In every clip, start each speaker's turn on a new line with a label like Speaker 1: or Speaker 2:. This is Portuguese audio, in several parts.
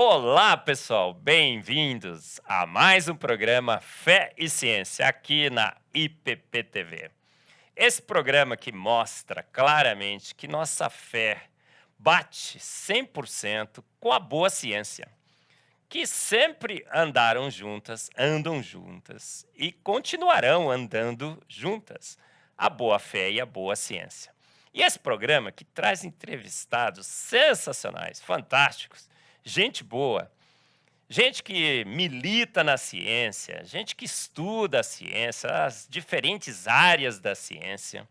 Speaker 1: Olá, pessoal, bem-vindos a mais um programa Fé e Ciência aqui na IPP-TV. Esse programa que mostra claramente que nossa fé bate 100% com a boa ciência, que sempre andam juntas e continuarão andando juntas, a boa fé e a boa ciência. E esse programa que traz entrevistados sensacionais, fantásticos, gente boa, gente que milita na ciência, gente que estuda a ciência, as diferentes áreas da ciência,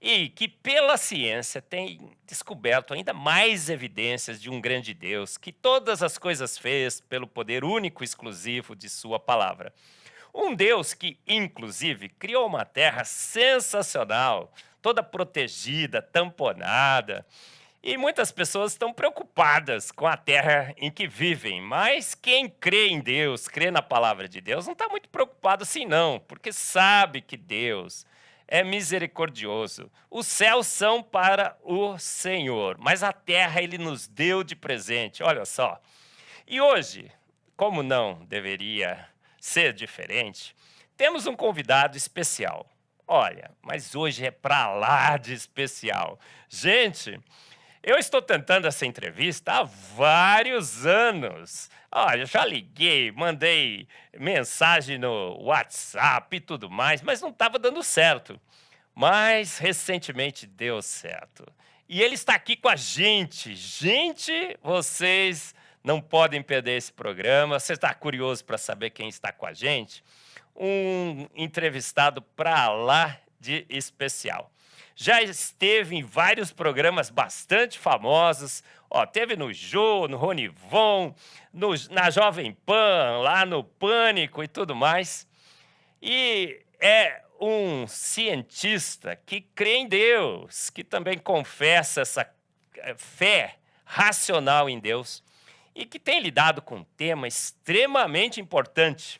Speaker 1: e que pela ciência tem descoberto ainda mais evidências de um grande Deus, que todas as coisas fez pelo poder único e exclusivo de sua palavra. Um Deus que, inclusive, criou uma terra sensacional, toda protegida, tamponada, e muitas pessoas estão preocupadas com a terra em que vivem, mas quem crê em Deus, crê na palavra de Deus, não está muito preocupado assim não, porque sabe que Deus é misericordioso. Os céus são para o Senhor, mas a terra Ele nos deu de presente, olha só. E hoje, como não deveria ser diferente, temos um convidado especial. Olha, mas hoje é para lá de especial. Gente, eu estou tentando essa entrevista há vários anos. Olha, eu já liguei, mandei mensagem no WhatsApp e tudo mais, mas não estava dando certo. Mas recentemente deu certo. E ele está aqui com a gente. Gente, vocês não podem perder esse programa. Você está curioso para saber quem está com a gente? Um entrevistado para lá de especial. Já esteve em vários programas bastante famosos. Ó, teve no Jô, no Ronivon, na Jovem Pan, lá no Pânico e tudo mais. E é um cientista que crê em Deus, que também confessa essa fé racional em Deus e que tem lidado com um tema extremamente importante.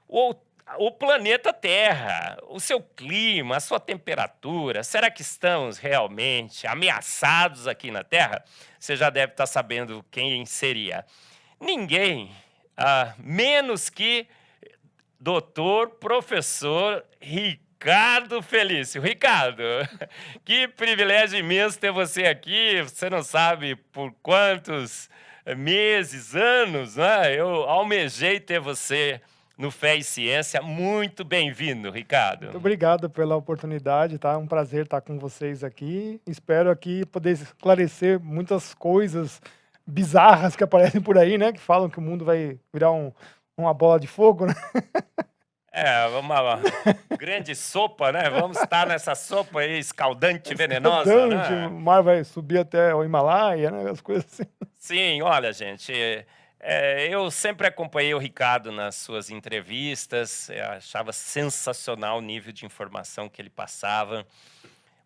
Speaker 1: O, o planeta Terra, o seu clima, a sua temperatura, será que estamos realmente ameaçados aqui na Terra? Você já deve estar sabendo quem seria. Ninguém, menos que doutor, professor Ricardo Felício. Ricardo, que privilégio imenso ter você aqui. Você não sabe por quantos meses, anos, né? Eu almejei ter você no Fé e Ciência. Muito bem-vindo,
Speaker 2: Muito
Speaker 1: Ricardo.
Speaker 2: obrigado pela oportunidade, tá? É um prazer estar com vocês aqui. Espero aqui poder esclarecer muitas coisas bizarras que aparecem por aí, né? Que falam que o mundo vai virar uma bola de fogo, né?
Speaker 1: É, uma grande sopa, né? Vamos estar nessa sopa aí escaldante, venenosa,
Speaker 2: Escaldante, o
Speaker 1: né?
Speaker 2: mar vai subir até o Himalaia, né? As coisas assim.
Speaker 1: Sim, olha, gente, eu sempre acompanhei o Ricardo nas suas entrevistas, eu achava sensacional o nível de informação que ele passava.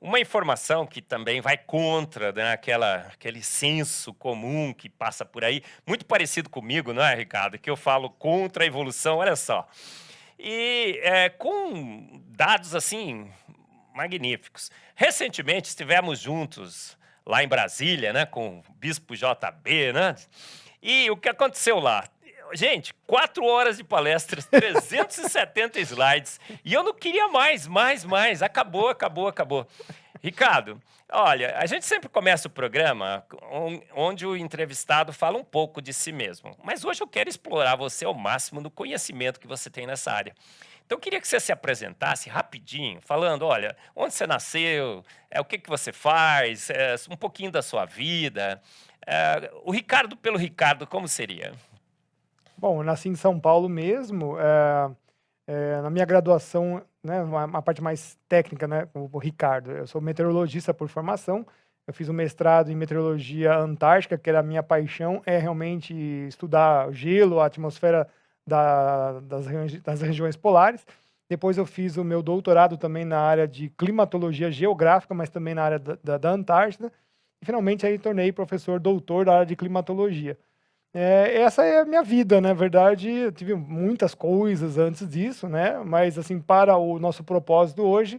Speaker 1: Uma informação que também vai contra, né, aquele senso comum que passa por aí, muito parecido comigo, não é, Ricardo? Que eu falo contra a evolução, olha só. E com dados assim magníficos. Recentemente estivemos juntos lá em Brasília, né, com o Bispo JB, né? E o que aconteceu lá? Gente, 4 horas de palestras, 370 slides, e eu não queria mais. Acabou. Ricardo, olha, a gente sempre começa o programa onde o entrevistado fala um pouco de si mesmo, mas hoje eu quero explorar você ao máximo no conhecimento que você tem nessa área. Então, eu queria que você se apresentasse rapidinho, falando, olha, onde você nasceu, o que que você faz, um pouquinho da sua vida. O Ricardo pelo Ricardo, como seria?
Speaker 2: Bom, eu nasci em São Paulo mesmo. Na minha graduação, né, uma parte mais técnica, né, o Ricardo, eu sou meteorologista por formação. Eu fiz um mestrado em meteorologia antártica, que era a minha paixão, é realmente estudar o gelo, a atmosfera das regiões polares. Depois eu fiz o meu doutorado também na área de climatologia geográfica, mas também na área da Antártida. E finalmente aí tornei professor doutor da área de climatologia. Essa é a minha vida, na verdade, eu tive muitas coisas antes disso, né, mas, assim, para o nosso propósito hoje,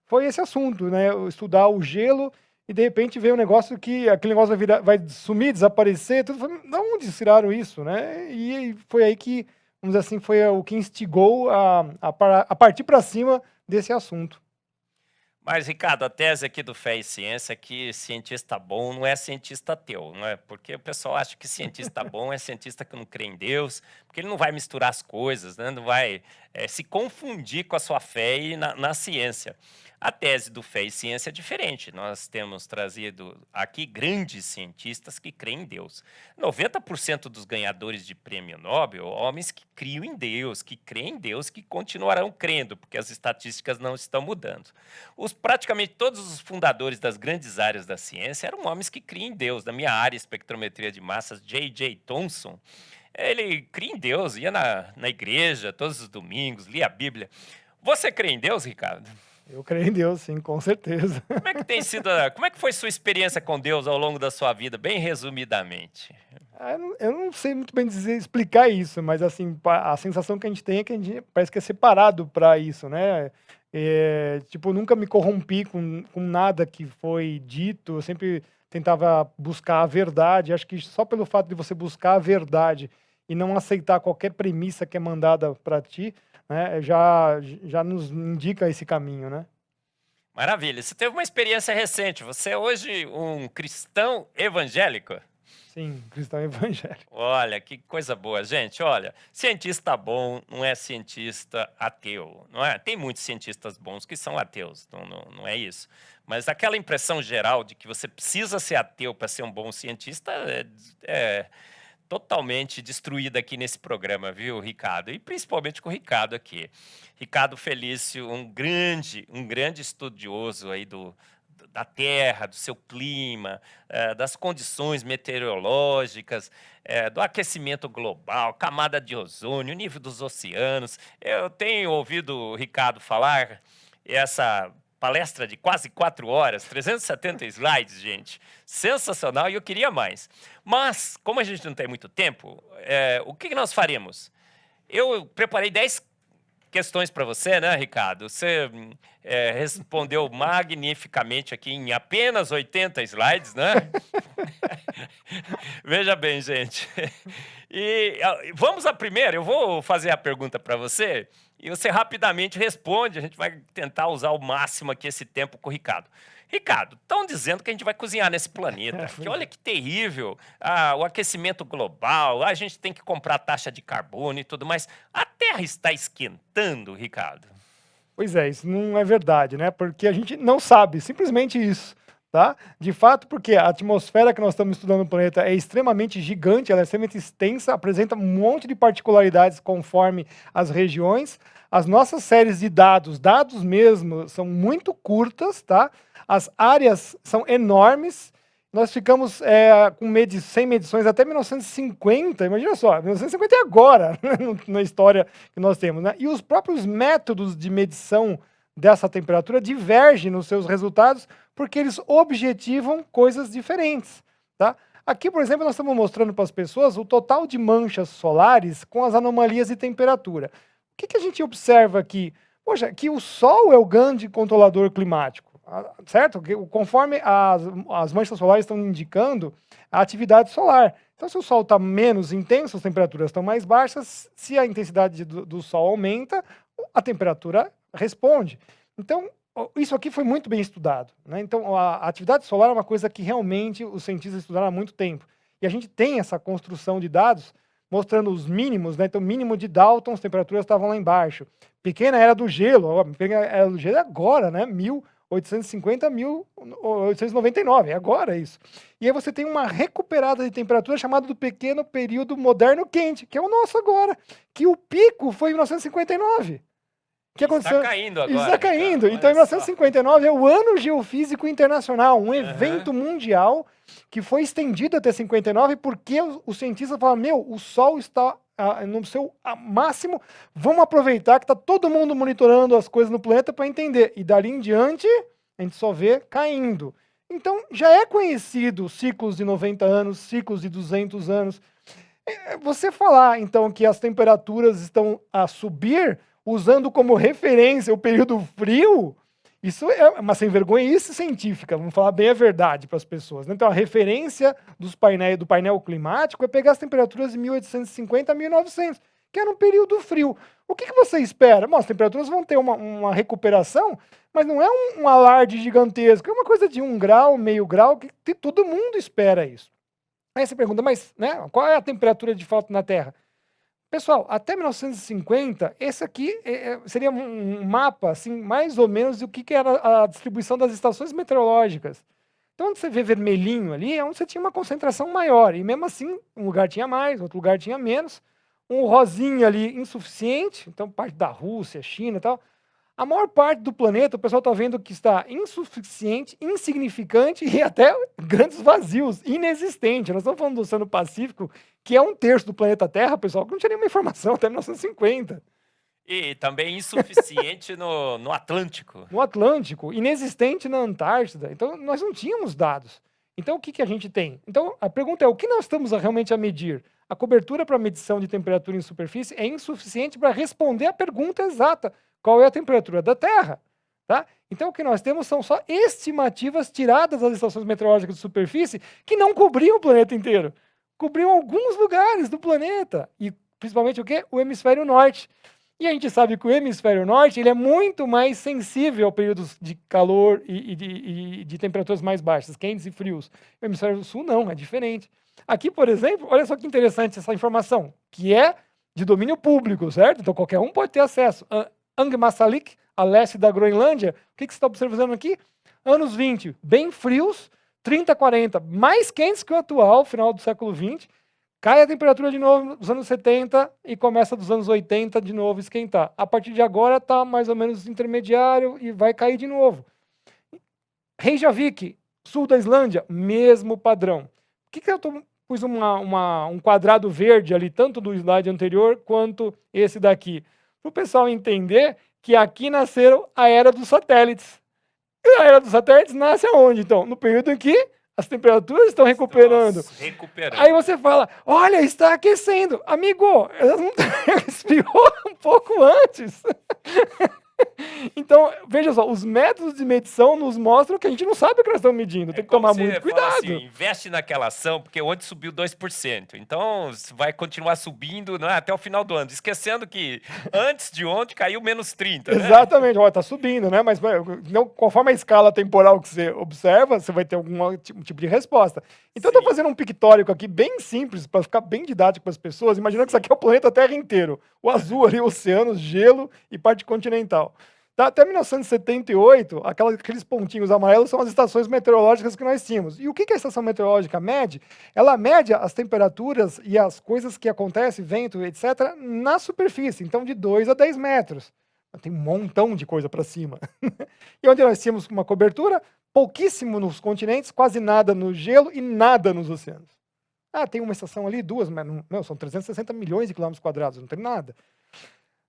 Speaker 2: foi esse assunto, né, estudar o gelo e de repente veio um negócio que aquele negócio vai sumir, desaparecer, tudo. De onde tiraram isso, né? E foi aí que, vamos dizer assim, foi o que instigou a partir para cima desse assunto.
Speaker 1: Mas, Ricardo, a tese aqui do Fé e Ciência é que cientista bom não é cientista ateu, não é? Porque o pessoal acha que cientista bom é cientista que não crê em Deus, porque ele não vai misturar as coisas, né? Não vai se confundir com a sua fé e na ciência. A tese do Fé e Ciência é diferente. Nós temos trazido aqui grandes cientistas que creem em Deus. 90% dos ganhadores de prêmio Nobel, homens que criam em Deus, que creem em Deus, que continuarão crendo, porque as estatísticas não estão mudando. Praticamente todos os fundadores das grandes áreas da ciência eram homens que criam em Deus. Na minha área, espectrometria de massas, J.J. Thomson, ele cria em Deus, ia na igreja todos os domingos, lia a Bíblia. Você crê em Deus, Ricardo?
Speaker 2: Eu creio em Deus, sim, com certeza.
Speaker 1: Como é que foi sua experiência com Deus ao longo da sua vida, bem resumidamente?
Speaker 2: Eu não sei muito bem explicar isso, mas assim, a sensação que a gente tem é que a gente parece que é separado para isso, né? Tipo, eu nunca me corrompi com nada que foi dito, eu sempre tentava buscar a verdade. Acho que só pelo fato de você buscar a verdade e não aceitar qualquer premissa que é mandada para ti, né, já nos indica esse caminho, né?
Speaker 1: Maravilha. Você teve uma experiência recente. Você é hoje um cristão evangélico?
Speaker 2: Sim, cristão evangélico.
Speaker 1: Olha, que coisa boa. Gente, olha, cientista bom não é cientista ateu, não é? Tem muitos cientistas bons que são ateus, não é isso. Mas aquela impressão geral de que você precisa ser ateu para ser um bom cientista é totalmente destruída aqui nesse programa, viu, Ricardo? E principalmente com o Ricardo aqui. Ricardo Felício, um grande estudioso aí da Terra, do seu clima, das condições meteorológicas, do aquecimento global, camada de ozônio, nível dos oceanos. Eu tenho ouvido o Ricardo falar essa palestra de quase 4 horas, 370 slides, gente. Sensacional, e eu queria mais. Mas, como a gente não tem muito tempo, o que nós faremos? Eu preparei 10 questões para você, né, Ricardo? Você respondeu magnificamente aqui em apenas 80 slides, né? Veja bem, gente. E vamos à primeira. Eu vou fazer a pergunta para você e você rapidamente responde. A gente vai tentar usar ao máximo aqui esse tempo com o Ricardo. Ricardo, estão dizendo que a gente vai cozinhar nesse planeta. Que olha que terrível, o aquecimento global, a gente tem que comprar taxa de carbono e tudo mais. A Terra está esquentando, Ricardo?
Speaker 2: Pois é, isso não é verdade, né? Porque a gente não sabe, simplesmente isso, tá? De fato, porque a atmosfera que nós estamos estudando no planeta é extremamente gigante, ela é extremamente extensa, apresenta um monte de particularidades conforme as regiões. As nossas séries de dados mesmo, são muito curtas, tá? As áreas são enormes. Nós ficamos sem medições até 1950, imagina só, 1950 é agora, né, na história que nós temos, né? E os próprios métodos de medição dessa temperatura divergem nos seus resultados porque eles objetivam coisas diferentes, tá? Aqui, por exemplo, nós estamos mostrando para as pessoas o total de manchas solares com as anomalias de temperatura. O que a gente observa aqui? Poxa, que o Sol é o grande controlador climático. Certo? Conforme as manchas solares estão indicando a atividade solar. Então, se o Sol está menos intenso, as temperaturas estão mais baixas. Se a intensidade do Sol aumenta, a temperatura responde. Então, isso aqui foi muito bem estudado, né? Então, a atividade solar é uma coisa que realmente os cientistas estudaram há muito tempo. E a gente tem essa construção de dados mostrando os mínimos, né? Então, mínimo de Dalton, as temperaturas estavam lá embaixo. Pequena era do gelo, pequena era do gelo agora, né? 1850 a 1899, é agora isso. E aí você tem uma recuperada de temperatura chamada do pequeno período moderno quente, que é o nosso agora, que o pico foi em 1959. Que aconteceu?
Speaker 1: Está caindo agora.
Speaker 2: Está caindo. Então, em 1959 é o Ano Geofísico Internacional, um evento mundial que foi estendido até 59 porque os cientistas falaram, o Sol está no seu máximo, vamos aproveitar que está todo mundo monitorando as coisas no planeta para entender. E dali em diante, a gente só vê caindo. Então, já é conhecido ciclos de 90 anos, ciclos de 200 anos. Você falar, então, que as temperaturas estão a subir, usando como referência o período frio, Isso é uma sem-vergonhice científica, vamos falar bem a verdade para as pessoas, né? Então, a referência do painel climático é pegar as temperaturas de 1850 a 1900, que era um período frio. O que você espera? Bom, as temperaturas vão ter uma recuperação, mas não é um alarde gigantesco, é uma coisa de 1 grau, meio grau, que todo mundo espera isso. Aí você pergunta, mas né, qual é a temperatura de fato na Terra? Pessoal, até 1950, esse aqui seria um mapa, assim, mais ou menos, do que era a distribuição das estações meteorológicas. Então, onde você vê vermelhinho ali, é onde você tinha uma concentração maior. E mesmo assim, um lugar tinha mais, outro lugar tinha menos. Um rosinha ali insuficiente, então parte da Rússia, China e tal. A maior parte do planeta, o pessoal está vendo que está insuficiente, insignificante e até grandes vazios, inexistente. Nós estamos falando do Oceano Pacífico, que é 1/3 do planeta Terra, pessoal, que não tinha nenhuma informação até 1950.
Speaker 1: E também insuficiente no Atlântico.
Speaker 2: No Atlântico, inexistente na Antártida. Então, nós não tínhamos dados. Então, o que a gente tem? Então, a pergunta é, o que nós estamos realmente a medir? A cobertura para medição de temperatura em superfície é insuficiente para responder a pergunta exata. Qual é a temperatura da Terra? Tá? Então, o que nós temos são só estimativas tiradas das estações meteorológicas de superfície que não cobriam o planeta inteiro. Cobriam alguns lugares do planeta. E, principalmente, o quê? O hemisfério norte. E a gente sabe que o hemisfério norte ele é muito mais sensível a períodos de calor e de temperaturas mais baixas, quentes e frios. O hemisfério sul não, é diferente. Aqui, por exemplo, olha só que interessante essa informação, que é de domínio público, certo? Então qualquer um pode ter acesso. Angmastalik, a leste da Groenlândia, o que você está observando aqui? Anos 20, bem frios, 30, 40, mais quentes que o atual, final do século 20. Cai a temperatura de novo nos anos 70 e começa dos anos 80 de novo a esquentar. A partir de agora está mais ou menos intermediário e vai cair de novo. Reykjavik, sul da Islândia, mesmo padrão. Por que eu pus um quadrado verde ali, tanto do slide anterior quanto esse daqui? Para o pessoal entender que aqui nasceram a era dos satélites. E a era dos satélites nasce aonde, então? No período em que as temperaturas estão recuperando. Aí você fala, olha, está aquecendo. Amigo, esfriou um pouco antes. Então, veja só, os métodos de medição nos mostram que a gente não sabe o que nós estamos medindo. Tem que tomar muito cuidado.
Speaker 1: Assim, investe naquela ação, porque ontem subiu 2%. Então, vai continuar subindo, né, até o final do ano. Esquecendo que antes de ontem caiu menos 30%. Né?
Speaker 2: Exatamente, está subindo, né? Mas não, conforme a escala temporal que você observa, você vai ter algum tipo de resposta. Então, eu estou fazendo um pictórico aqui bem simples, para ficar bem didático para as pessoas. Imaginando que isso aqui é o planeta Terra inteiro. O azul ali, oceanos, gelo e parte continental. Tá, até 1978, aqueles pontinhos amarelos são as estações meteorológicas que nós tínhamos. E o que a estação meteorológica mede? Ela mede as temperaturas e as coisas que acontecem, vento, etc., na superfície, então de 2 a 10 metros. Tem um montão de coisa para cima. E onde nós tínhamos uma cobertura, pouquíssimo nos continentes, quase nada no gelo e nada nos oceanos. Ah, tem uma estação ali, duas, mas não, são 360 milhões de quilômetros quadrados, não tem nada.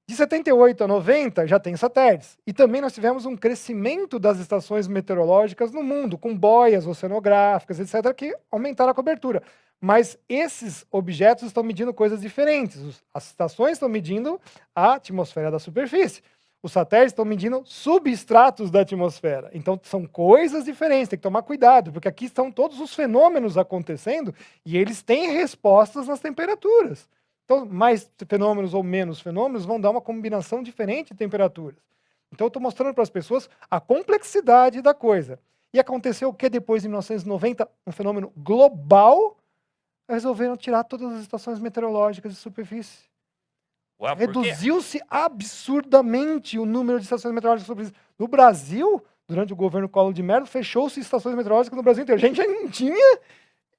Speaker 2: De 78 a 90 já tem satélites. E também nós tivemos um crescimento das estações meteorológicas no mundo, com boias oceanográficas, etc., que aumentaram a cobertura. Mas esses objetos estão medindo coisas diferentes. As estações estão medindo a atmosfera da superfície. Os satélites estão medindo substratos da atmosfera. Então são coisas diferentes, tem que tomar cuidado, porque aqui estão todos os fenômenos acontecendo e eles têm respostas nas temperaturas. Então, mais fenômenos ou menos fenômenos vão dar uma combinação diferente de temperaturas. Então, eu estou mostrando para as pessoas a complexidade da coisa. E aconteceu o que depois de 1990? Um fenômeno global. Resolveram tirar todas as estações meteorológicas de superfície. Reduziu-se absurdamente o número de estações meteorológicas de superfície. No Brasil, durante o governo Collor de Mello, fechou-se estações meteorológicas no Brasil inteiro. A gente já não tinha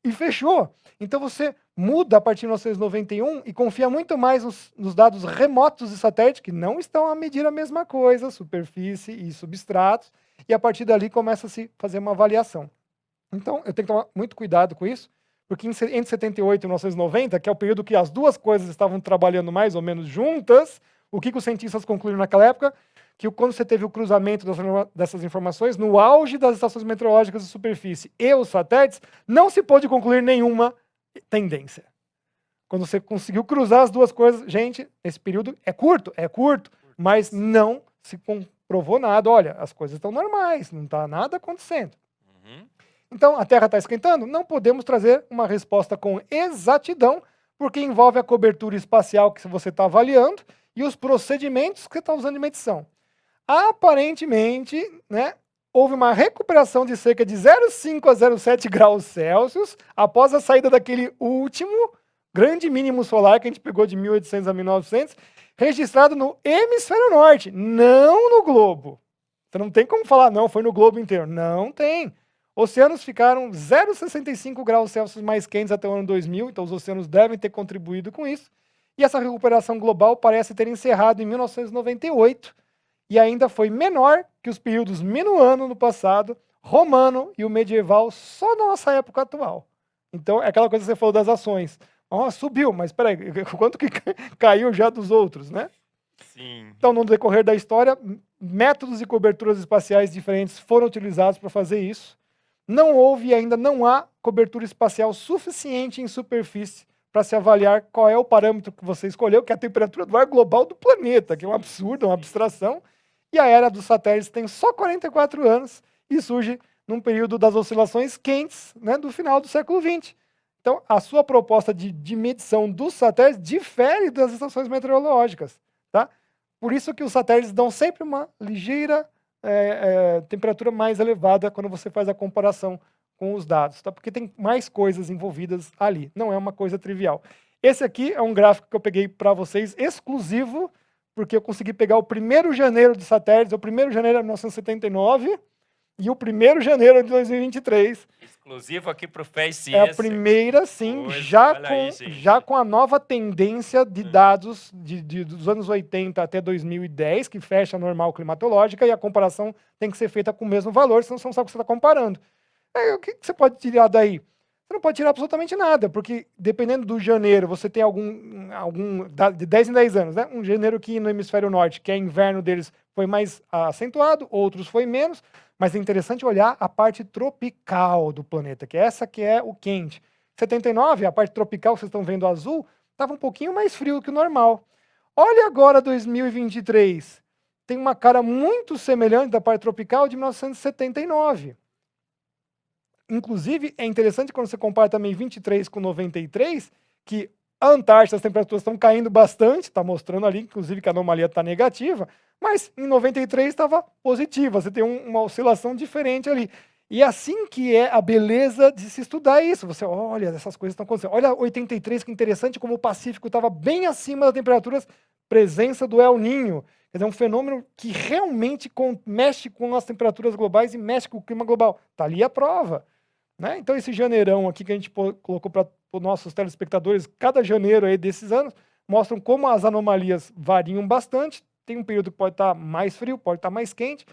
Speaker 2: e fechou. Então você muda a partir de 1991 e confia muito mais nos dados remotos de satélite, que não estão a medir a mesma coisa, superfície e substratos, e a partir dali começa a se fazer uma avaliação. Então eu tenho que tomar muito cuidado com isso, porque entre 78 e 1990, que é o período que as duas coisas estavam trabalhando mais ou menos juntas, o que os cientistas concluíram naquela época? Que quando você teve o cruzamento dessas informações, no auge das estações meteorológicas de superfície e os satélites, não se pôde concluir nenhuma tendência. Quando você conseguiu cruzar as duas coisas, gente, esse período é curto, mas não se provou nada. Olha, as coisas estão normais, não está nada acontecendo.
Speaker 1: Uhum.
Speaker 2: Então, a Terra está esquentando? Não podemos trazer uma resposta com exatidão, porque envolve a cobertura espacial que você está avaliando e os procedimentos que você está usando de medição. Aparentemente, né, houve uma recuperação de cerca de 0,5 a 0,7 graus Celsius após a saída daquele último grande mínimo solar que a gente pegou de 1800 a 1900, registrado no hemisfério norte, não no globo. Você não tem como falar, não, foi no globo inteiro. Não tem. Oceanos ficaram 0,65 graus Celsius mais quentes até o ano 2000, então os oceanos devem ter contribuído com isso. E essa recuperação global parece ter encerrado em 1998 e ainda foi menor que os períodos minuano no passado, romano e o medieval só na nossa época atual. Então, é aquela coisa que você falou das ações. Subiu, mas peraí, quanto que caiu já dos outros, né?
Speaker 1: Sim.
Speaker 2: Então, no decorrer da história, métodos e coberturas espaciais diferentes foram utilizados para fazer isso. Não houve e ainda não há cobertura espacial suficiente em superfície para se avaliar qual é o parâmetro que você escolheu, que é a temperatura do ar global do planeta, que é um absurdo, uma abstração. E a era dos satélites tem só 44 anos e surge num período das oscilações quentes, né, do final do século XX. Então, a sua proposta de medição dos satélites difere das estações meteorológicas, tá? Por isso que os satélites dão sempre uma ligeira temperatura mais elevada quando você faz a comparação com os dados, tá? Porque tem mais coisas envolvidas ali, não é uma coisa trivial. Esse aqui é um gráfico que eu peguei para vocês exclusivo, porque eu consegui pegar o 1º de janeiro de satélites, o 1º de janeiro de 1979 e o 1º de janeiro de 2023.
Speaker 1: Exclusivo aqui para o Fé e
Speaker 2: É
Speaker 1: Ciência.
Speaker 2: a primeira, sim,
Speaker 1: Pois,
Speaker 2: já
Speaker 1: olha aí,
Speaker 2: com a nova tendência de dados dos anos 80 até 2010, que fecha a normal climatológica, e a comparação tem que ser feita com o mesmo valor, senão você não sabe o que você está comparando. Aí, o que você pode tirar daí? Você não pode tirar absolutamente nada, porque dependendo do janeiro, você tem de 10 em 10 anos, né? Um janeiro que no hemisfério norte, que é inverno deles, foi mais acentuado, outros foi menos, mas é interessante olhar a parte tropical do planeta, que é o quente. 79, a parte tropical que vocês estão vendo azul, estava um pouquinho mais frio que o normal. Olha agora 2023, tem uma cara muito semelhante da parte tropical de 1979. Inclusive, é interessante quando você compara também 23 com 93, que a Antártida, as temperaturas estão caindo bastante, está mostrando ali, inclusive, que a anomalia está negativa, mas em 93 estava positiva, você tem uma oscilação diferente ali. E assim que é a beleza de se estudar isso. Você olha, essas coisas estão acontecendo. Olha 83, que interessante como o Pacífico estava bem acima das temperaturas, presença do El Niño. Quer dizer, um fenômeno que realmente mexe com as temperaturas globais e mexe com o clima global. Está ali a prova. Né? Então, esse janeirão aqui que a gente colocou para os nossos telespectadores, cada janeiro aí desses anos, mostram como as anomalias variam bastante. Tem um período que pode estar mais frio, pode estar mais quente,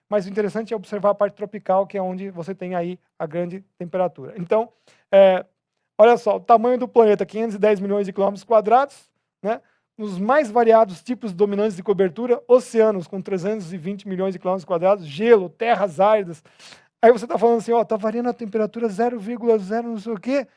Speaker 2: mas o interessante é observar a parte tropical, que é onde você tem aí a grande temperatura. Então, olha só, o tamanho do planeta, 510 milhões de quilômetros quadrados, né? Os mais variados tipos dominantes de cobertura, oceanos com 320 milhões de quilômetros quadrados, gelo, terras áridas. Aí você está falando assim, ó, está variando a temperatura 0,0 não sei o quê.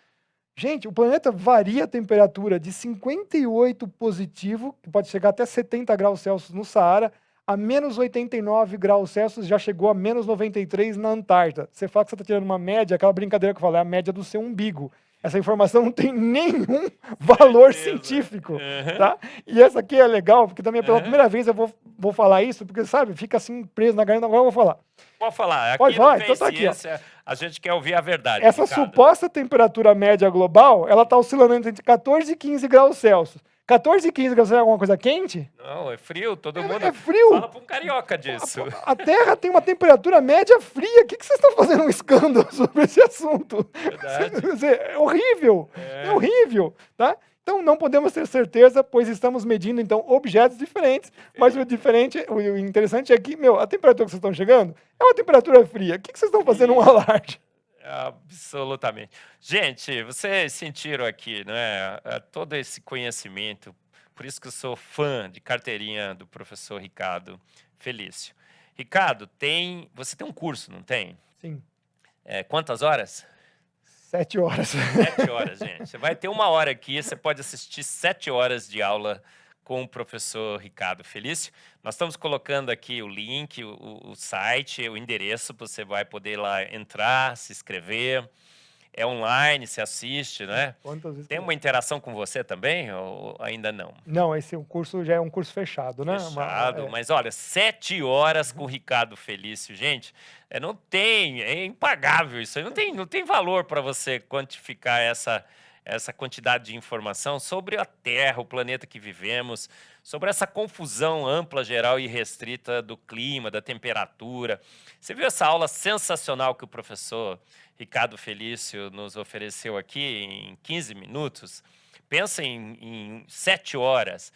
Speaker 2: Gente, o planeta varia a temperatura de 58 positivo, que pode chegar até 70 graus Celsius no Saara, a menos 89 graus Celsius, já chegou a menos 93 na Antártida. Você fala que você está tirando uma média, aquela brincadeira que eu falei, é a média do seu umbigo. Essa informação não tem nenhum valor científico, tá? E essa aqui é legal, porque também pela primeira vez eu vou falar isso, porque, sabe, fica assim preso na garganta, agora eu vou falar.
Speaker 1: Pode falar. Aqui
Speaker 2: Pode falar, então tá aqui,
Speaker 1: a gente quer ouvir a verdade.
Speaker 2: Essa
Speaker 1: Ricardo.
Speaker 2: suposta temperatura média global, ela está oscilando entre 14 e 15 graus Celsius. 14 e 15 graus Celsius é alguma coisa quente?
Speaker 1: Não, é frio, todo mundo
Speaker 2: é frio.
Speaker 1: Fala para um carioca disso.
Speaker 2: A Terra tem uma temperatura média fria. O que vocês estão fazendo um escândalo sobre esse assunto?
Speaker 1: Verdade.
Speaker 2: É horrível. É horrível, tá? Então não podemos ter certeza, pois estamos medindo então objetos diferentes, mas o interessante é que, a temperatura que vocês estão chegando é uma temperatura fria. O que vocês estão fazendo um alarde?
Speaker 1: Absolutamente. Gente, vocês sentiram aqui, né, todo esse conhecimento, por isso que eu sou fã de carteirinha do professor Ricardo Felício. Ricardo, você tem um curso, não tem?
Speaker 2: Sim.
Speaker 1: Quantas horas?
Speaker 2: 7 horas.
Speaker 1: 7 horas, gente. Você vai ter 1 hora aqui, você pode assistir 7 horas de aula com o professor Ricardo Felício. Nós estamos colocando aqui o link, o site, o endereço, você vai poder lá entrar, se inscrever. É online, se assiste, né?
Speaker 2: Quantas vezes
Speaker 1: Tem
Speaker 2: quiser.
Speaker 1: uma interação com você também ou ainda não?
Speaker 2: Não, esse curso já é um curso fechado, né?
Speaker 1: Fechado, mas olha, 7 horas com o Ricardo Felício, gente, não tem, é impagável isso aí, não tem valor para você quantificar essa quantidade de informação sobre a Terra, o planeta que vivemos, sobre essa confusão ampla, geral e restrita do clima, da temperatura. Você viu essa aula sensacional que o professor Ricardo Felício nos ofereceu aqui em 15 minutos? Pensa em 7 horas.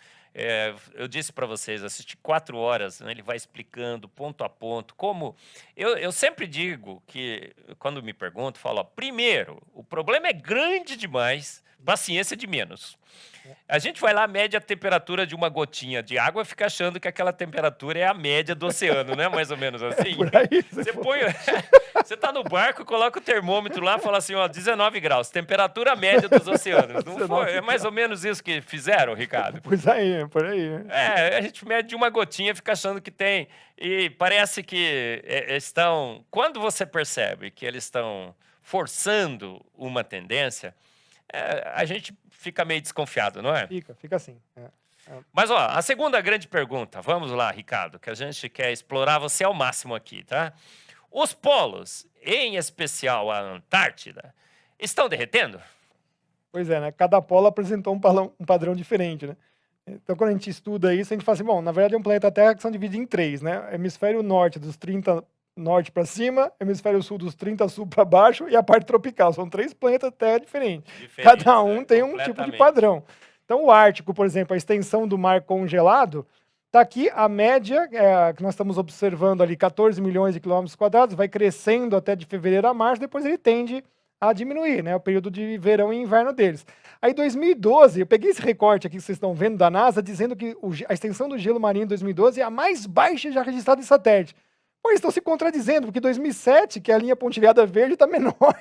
Speaker 1: Eu disse para vocês, assisti 4 horas, né, ele vai explicando ponto a ponto, como... Eu sempre digo que, quando me perguntam, falo, ó, primeiro, o problema é grande demais para a ciência de menos. A gente vai lá, mede a temperatura de uma gotinha de água e fica achando que aquela temperatura é a média do oceano, né? Mais ou menos assim.
Speaker 2: Por aí,
Speaker 1: Você põe... Você tá no barco, coloca o termômetro lá e fala assim, ó, 19 graus, temperatura média dos oceanos. Não foi? É mais ou menos isso que fizeram, Ricardo?
Speaker 2: Pois aí, por aí.
Speaker 1: A gente mede de uma gotinha e fica achando que tem. E parece que estão... Quando você percebe que eles estão forçando uma tendência, a gente fica meio desconfiado, não é?
Speaker 2: Fica assim.
Speaker 1: Mas, ó, a segunda grande pergunta, vamos lá, Ricardo, que a gente quer explorar você ao máximo aqui, tá? Os polos, em especial a Antártida, estão derretendo?
Speaker 2: Pois é, né? Cada polo apresentou um padrão diferente, né? Então, quando a gente estuda isso, a gente fala assim, bom, na verdade é um planeta Terra que são divididos em 3, né? Hemisfério norte, dos 30 norte para cima, hemisfério sul, dos 30 sul para baixo, e a parte tropical. São 3 planetas Terra diferentes. Cada um tem um tipo de padrão. Então, o Ártico, por exemplo, a extensão do mar congelado, está aqui a média, que nós estamos observando ali, 14 milhões de quilômetros quadrados, vai crescendo até de fevereiro a março, depois ele tende a diminuir, né? O período de verão e inverno deles. Aí, 2012, eu peguei esse recorte aqui que vocês estão vendo da NASA, dizendo que a extensão do gelo marinho em 2012 é a mais baixa já registrada em satélite. Pô, eles estão se contradizendo, porque 2007, que é a linha pontilhada verde, está menor.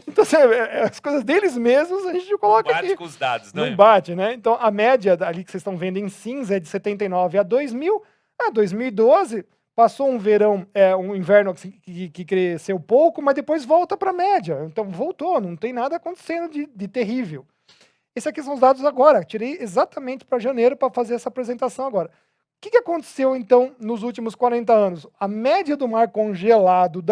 Speaker 2: Então, assim, as coisas deles mesmos, a gente coloca aqui.
Speaker 1: Não bate com os dados, né?
Speaker 2: Não bate, né? Então, a média ali que vocês estão vendo em cinza é de 79 a 2000. 2012 passou um verão, um inverno que cresceu pouco, mas depois volta para a média. Então, voltou, não tem nada acontecendo de terrível. Esses aqui são os dados agora. Tirei exatamente para janeiro para fazer essa apresentação agora. O que aconteceu, então, nos últimos 40 anos? A média do mar congelado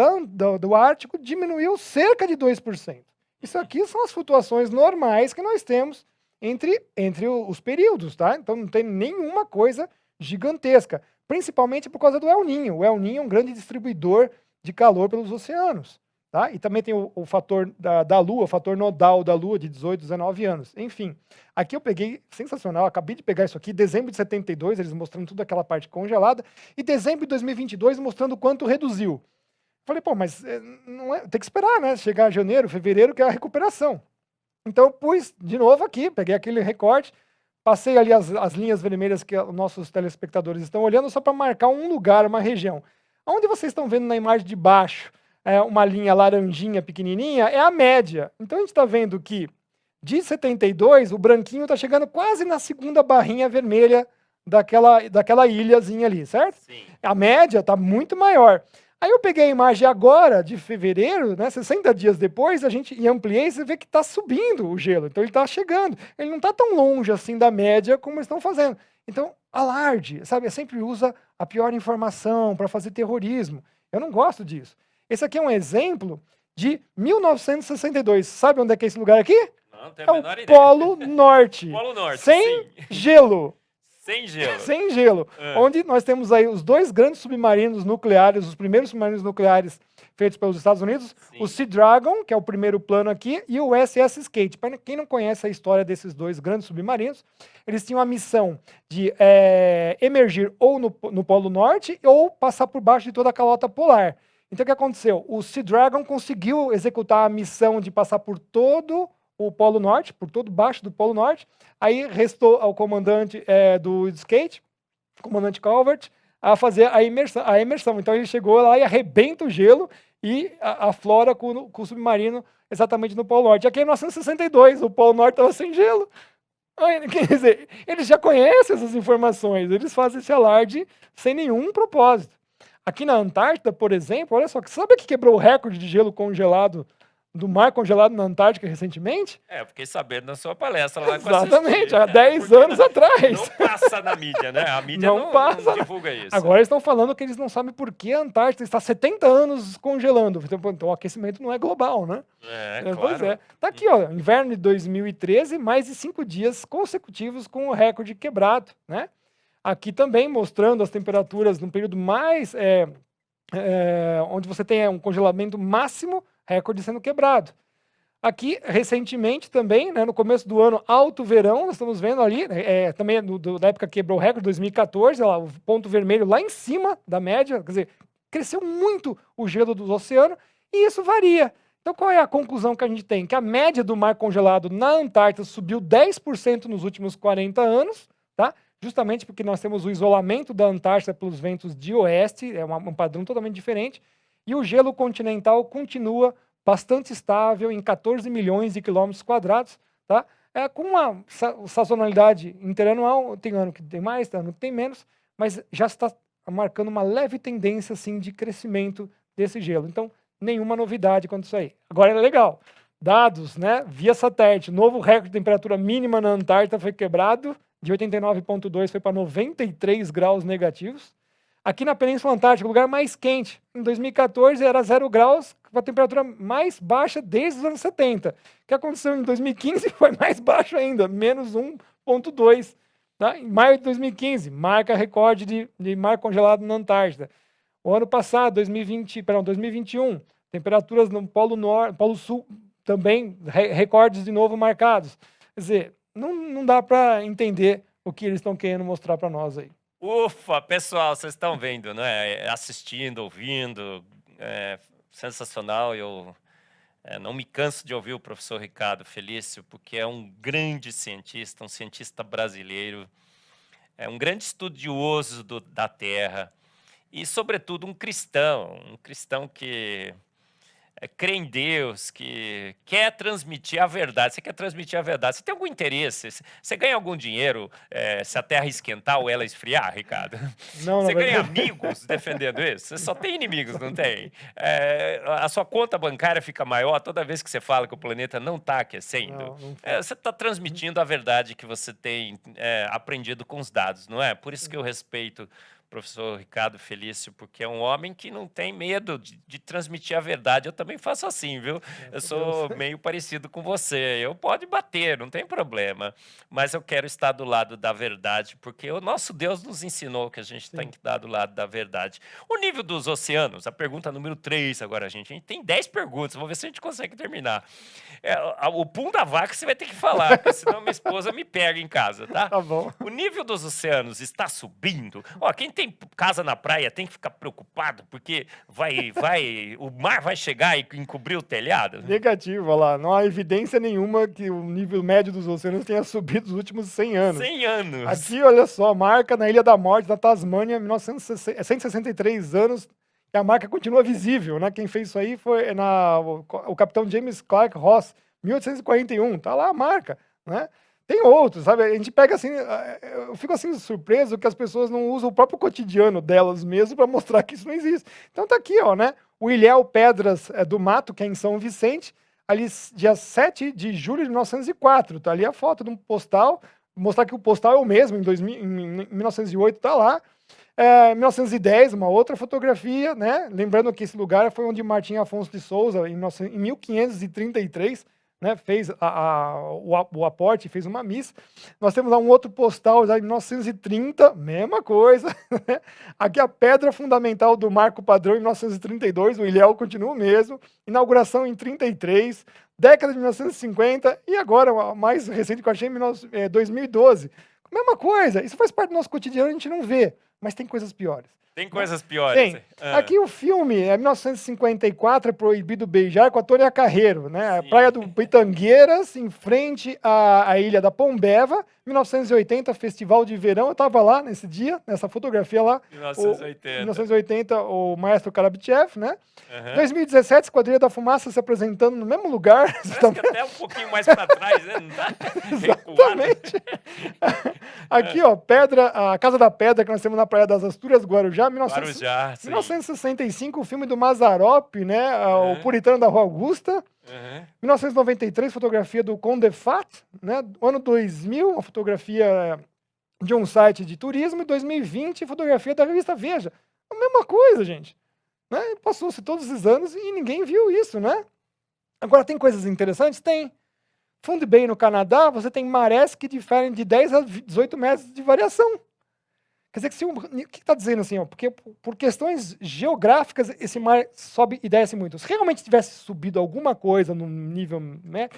Speaker 2: do Ártico diminuiu cerca de 2%. Isso aqui são as flutuações normais que nós temos entre os períodos, tá? Então, não tem nenhuma coisa gigantesca, principalmente por causa do El Niño. O El Niño é um grande distribuidor de calor pelos oceanos, tá? E também tem o fator da Lua, o fator nodal da Lua, de 18, 19 anos. Enfim, aqui eu peguei, sensacional, acabei de pegar isso aqui, dezembro de 72, eles mostrando toda aquela parte congelada, e dezembro de 2022 mostrando o quanto reduziu. Falei, pô, mas não tem que esperar, né? Chegar janeiro, fevereiro, que é a recuperação. Então eu pus de novo aqui, peguei aquele recorte, passei ali as linhas vermelhas que os nossos telespectadores estão olhando, só para marcar um lugar, uma região. Onde vocês estão vendo na imagem de baixo, uma linha laranjinha pequenininha, é a média. Então a gente está vendo que de 72, o branquinho está chegando quase na segunda barrinha vermelha daquela ilhazinha ali, certo?
Speaker 1: Sim.
Speaker 2: A média está muito maior. Aí eu peguei a imagem agora, de fevereiro, né, 60 dias depois, e ampliei, você vê que está subindo o gelo. Então ele está chegando. Ele não está tão longe assim da média como eles estão fazendo. Então, alarde, sabe? Sempre usa a pior informação para fazer terrorismo. Eu não gosto disso. Esse aqui é um exemplo de 1962. Sabe onde é que é esse lugar aqui?
Speaker 1: Não tenho a menor
Speaker 2: ideia.
Speaker 1: Polo
Speaker 2: Norte.
Speaker 1: Polo Norte,
Speaker 2: sem
Speaker 1: sim.
Speaker 2: gelo.
Speaker 1: Sem gelo.
Speaker 2: Sem gelo. Onde nós temos aí os 2 grandes submarinos nucleares, os primeiros submarinos nucleares feitos pelos Estados Unidos, sim. O Sea Dragon, que é o primeiro plano aqui, e o USS Skate. Para quem não conhece a história desses 2 grandes submarinos, eles tinham a missão de emergir ou no Polo Norte ou passar por baixo de toda a calota polar. Então o que aconteceu? O Sea Dragon conseguiu executar a missão de passar por todo o Polo Norte, por todo baixo do Polo Norte. Aí restou ao comandante do Skate, comandante Calvert, a fazer a imersão. Então ele chegou lá e arrebenta o gelo e aflora com o submarino exatamente no Polo Norte. Aqui em 1962, o Polo Norte estava sem gelo. Quer dizer, eles já conhecem essas informações, eles fazem esse alarde sem nenhum propósito. Aqui na Antártida, por exemplo, olha só, sabe o que quebrou o recorde de gelo congelado, do mar congelado na Antártica recentemente?
Speaker 1: Eu fiquei sabendo na sua palestra lá que eu
Speaker 2: Exatamente,
Speaker 1: assisti.
Speaker 2: há 10
Speaker 1: Porque
Speaker 2: anos atrás.
Speaker 1: não passa na mídia, né? A mídia
Speaker 2: Não
Speaker 1: não
Speaker 2: passa.
Speaker 1: divulga isso.
Speaker 2: Agora eles estão falando que eles não sabem por que a Antártida está 70 anos congelando. Então o aquecimento não é global, né? Pois
Speaker 1: Claro.
Speaker 2: é. Tá aqui, ó, inverno de 2013, mais de 5 dias consecutivos com o recorde quebrado, né? Aqui também mostrando as temperaturas no período mais onde você tem um congelamento máximo, recorde sendo quebrado. Aqui, recentemente também, né, no começo do ano, alto verão, nós estamos vendo ali, também da época que quebrou o recorde, 2014, lá, o ponto vermelho lá em cima da média, quer dizer, cresceu muito o gelo do oceano, e isso varia. Então, qual é a conclusão que a gente tem? Que a média do mar congelado na Antártida subiu 10% nos últimos 40 anos, tá? Justamente porque nós temos o isolamento da Antártida pelos ventos de oeste, é um padrão totalmente diferente, e o gelo continental continua bastante estável em 14 milhões de quilômetros quadrados, tá? Com uma sazonalidade interanual, tem ano que tem mais, tem ano que tem menos, mas já está marcando uma leve tendência assim, de crescimento desse gelo. Então, nenhuma novidade quanto a isso aí. Agora é legal. Dados, né? Via satélite, novo recorde de temperatura mínima na Antártida foi quebrado, de 89,2 foi para 93 graus negativos. Aqui na Península Antártica, o lugar mais quente, em 2014 era 0 graus, com a temperatura mais baixa desde os anos 70. O que aconteceu em 2015 foi mais baixo ainda, menos 1,2. Tá? Em maio de 2015, marca recorde de mar congelado na Antártida. O ano passado, 2021, temperaturas no Polo Sul também, recordes de novo marcados. Quer dizer, não dá para entender o que eles estão querendo mostrar para nós aí.
Speaker 1: Ufa, pessoal, vocês estão vendo, né? Assistindo, ouvindo, sensacional. Eu não me canso de ouvir o professor Ricardo Felício, porque é um grande cientista, um cientista brasileiro, é um grande estudioso da Terra e, sobretudo, um cristão que crê em Deus, que quer transmitir a verdade. Você quer transmitir a verdade. Você tem algum interesse? Você ganha algum dinheiro se a Terra esquentar ou ela esfriar, Ricardo?
Speaker 2: Não,
Speaker 1: Você ganha amigos defendendo isso? Você só tem inimigos, não tem? A sua conta bancária fica maior toda vez que você fala que o planeta não está aquecendo. Você está transmitindo a verdade que você tem aprendido com os dados, não é? Por isso que eu respeito professor Ricardo Felício, porque é um homem que não tem medo de transmitir a verdade. Eu também faço assim, viu? Eu sou meio parecido com você. Eu pode bater, não tem problema. Mas eu quero estar do lado da verdade, porque o nosso Deus nos ensinou que a gente tem que estar do lado da verdade. O nível dos oceanos, a pergunta número 3 agora, gente. A gente tem 10 perguntas, vamos ver se a gente consegue terminar. O pum da vaca você vai ter que falar, porque senão minha esposa me pega em casa, tá?
Speaker 2: Tá bom.
Speaker 1: O nível dos oceanos está subindo. Ó, quem tem casa na praia tem que ficar preocupado, porque o mar vai chegar e encobrir o telhado?
Speaker 2: Negativo, olha lá. Não há evidência nenhuma que o nível médio dos oceanos tenha subido nos últimos 100 anos.
Speaker 1: 100 anos.
Speaker 2: Aqui, olha só, marca na Ilha da Morte, na Tasmânia, 163 anos, e a marca continua visível, né? Quem fez isso aí foi o capitão James Clark Ross, 1841, tá lá a marca, né? Tem outros, sabe? A gente pega assim, eu fico assim surpreso que as pessoas não usam o próprio cotidiano delas mesmo para mostrar que isso não existe. Então tá aqui, ó, né? O Ilhéu Pedras do Mato, que é em São Vicente, ali dia 7 de julho de 1904, tá ali a foto de um postal, mostrar que o postal é o mesmo, em 1908 tá lá. 1910, uma outra fotografia, né? Lembrando que esse lugar foi onde Martim Afonso de Souza, em 1533, né, fez o aporte, fez uma missa. Nós temos lá um outro postal já em 1930, mesma coisa. Né? Aqui a pedra fundamental do Marco Padrão em 1932, o ilhéu continua o mesmo. Inauguração em 33, década de 1950 e agora, a mais recente que eu achei, em 2012. Mesma coisa, isso faz parte do nosso cotidiano, a gente não vê, mas tem coisas piores.
Speaker 1: Tem
Speaker 2: né?
Speaker 1: coisas piores.
Speaker 2: Tem. Aqui o filme é 1954, é Proibido Beijar, com a Tônia Carreiro, né? A Praia do Pitangueiras, em frente à Ilha da Pombeva. 1980, Festival de Verão, eu estava lá nesse dia, nessa fotografia lá.
Speaker 1: 1980.
Speaker 2: 1980, o Maestro Karabchev, né?
Speaker 1: Uhum.
Speaker 2: 2017, Esquadrilha da Fumaça se apresentando no mesmo lugar.
Speaker 1: Parece que até um pouquinho mais para trás, né? Não tá
Speaker 2: Exatamente. Aqui, ó, a Casa da Pedra, que nós temos na Praia das Astúrias, Guarujá,
Speaker 1: Guarujá, sim.
Speaker 2: 1965, o filme do Mazzaropi, né? O Puritano da Rua Augusta. 1993, fotografia do Conde Fat, né? Ano 2000, uma fotografia de um site de turismo. E 2020, fotografia da revista Veja. A mesma coisa, gente. Né? Passou-se todos esses anos e ninguém viu isso, né? Agora, tem coisas interessantes? Tem. Fundy Bay, no Canadá, você tem marés que diferem de 10 a 18 metros de variação. Quer dizer que se o que está dizendo assim, ó, porque por questões geográficas esse mar sobe e desce muito. Se realmente tivesse subido alguma coisa no nível, né,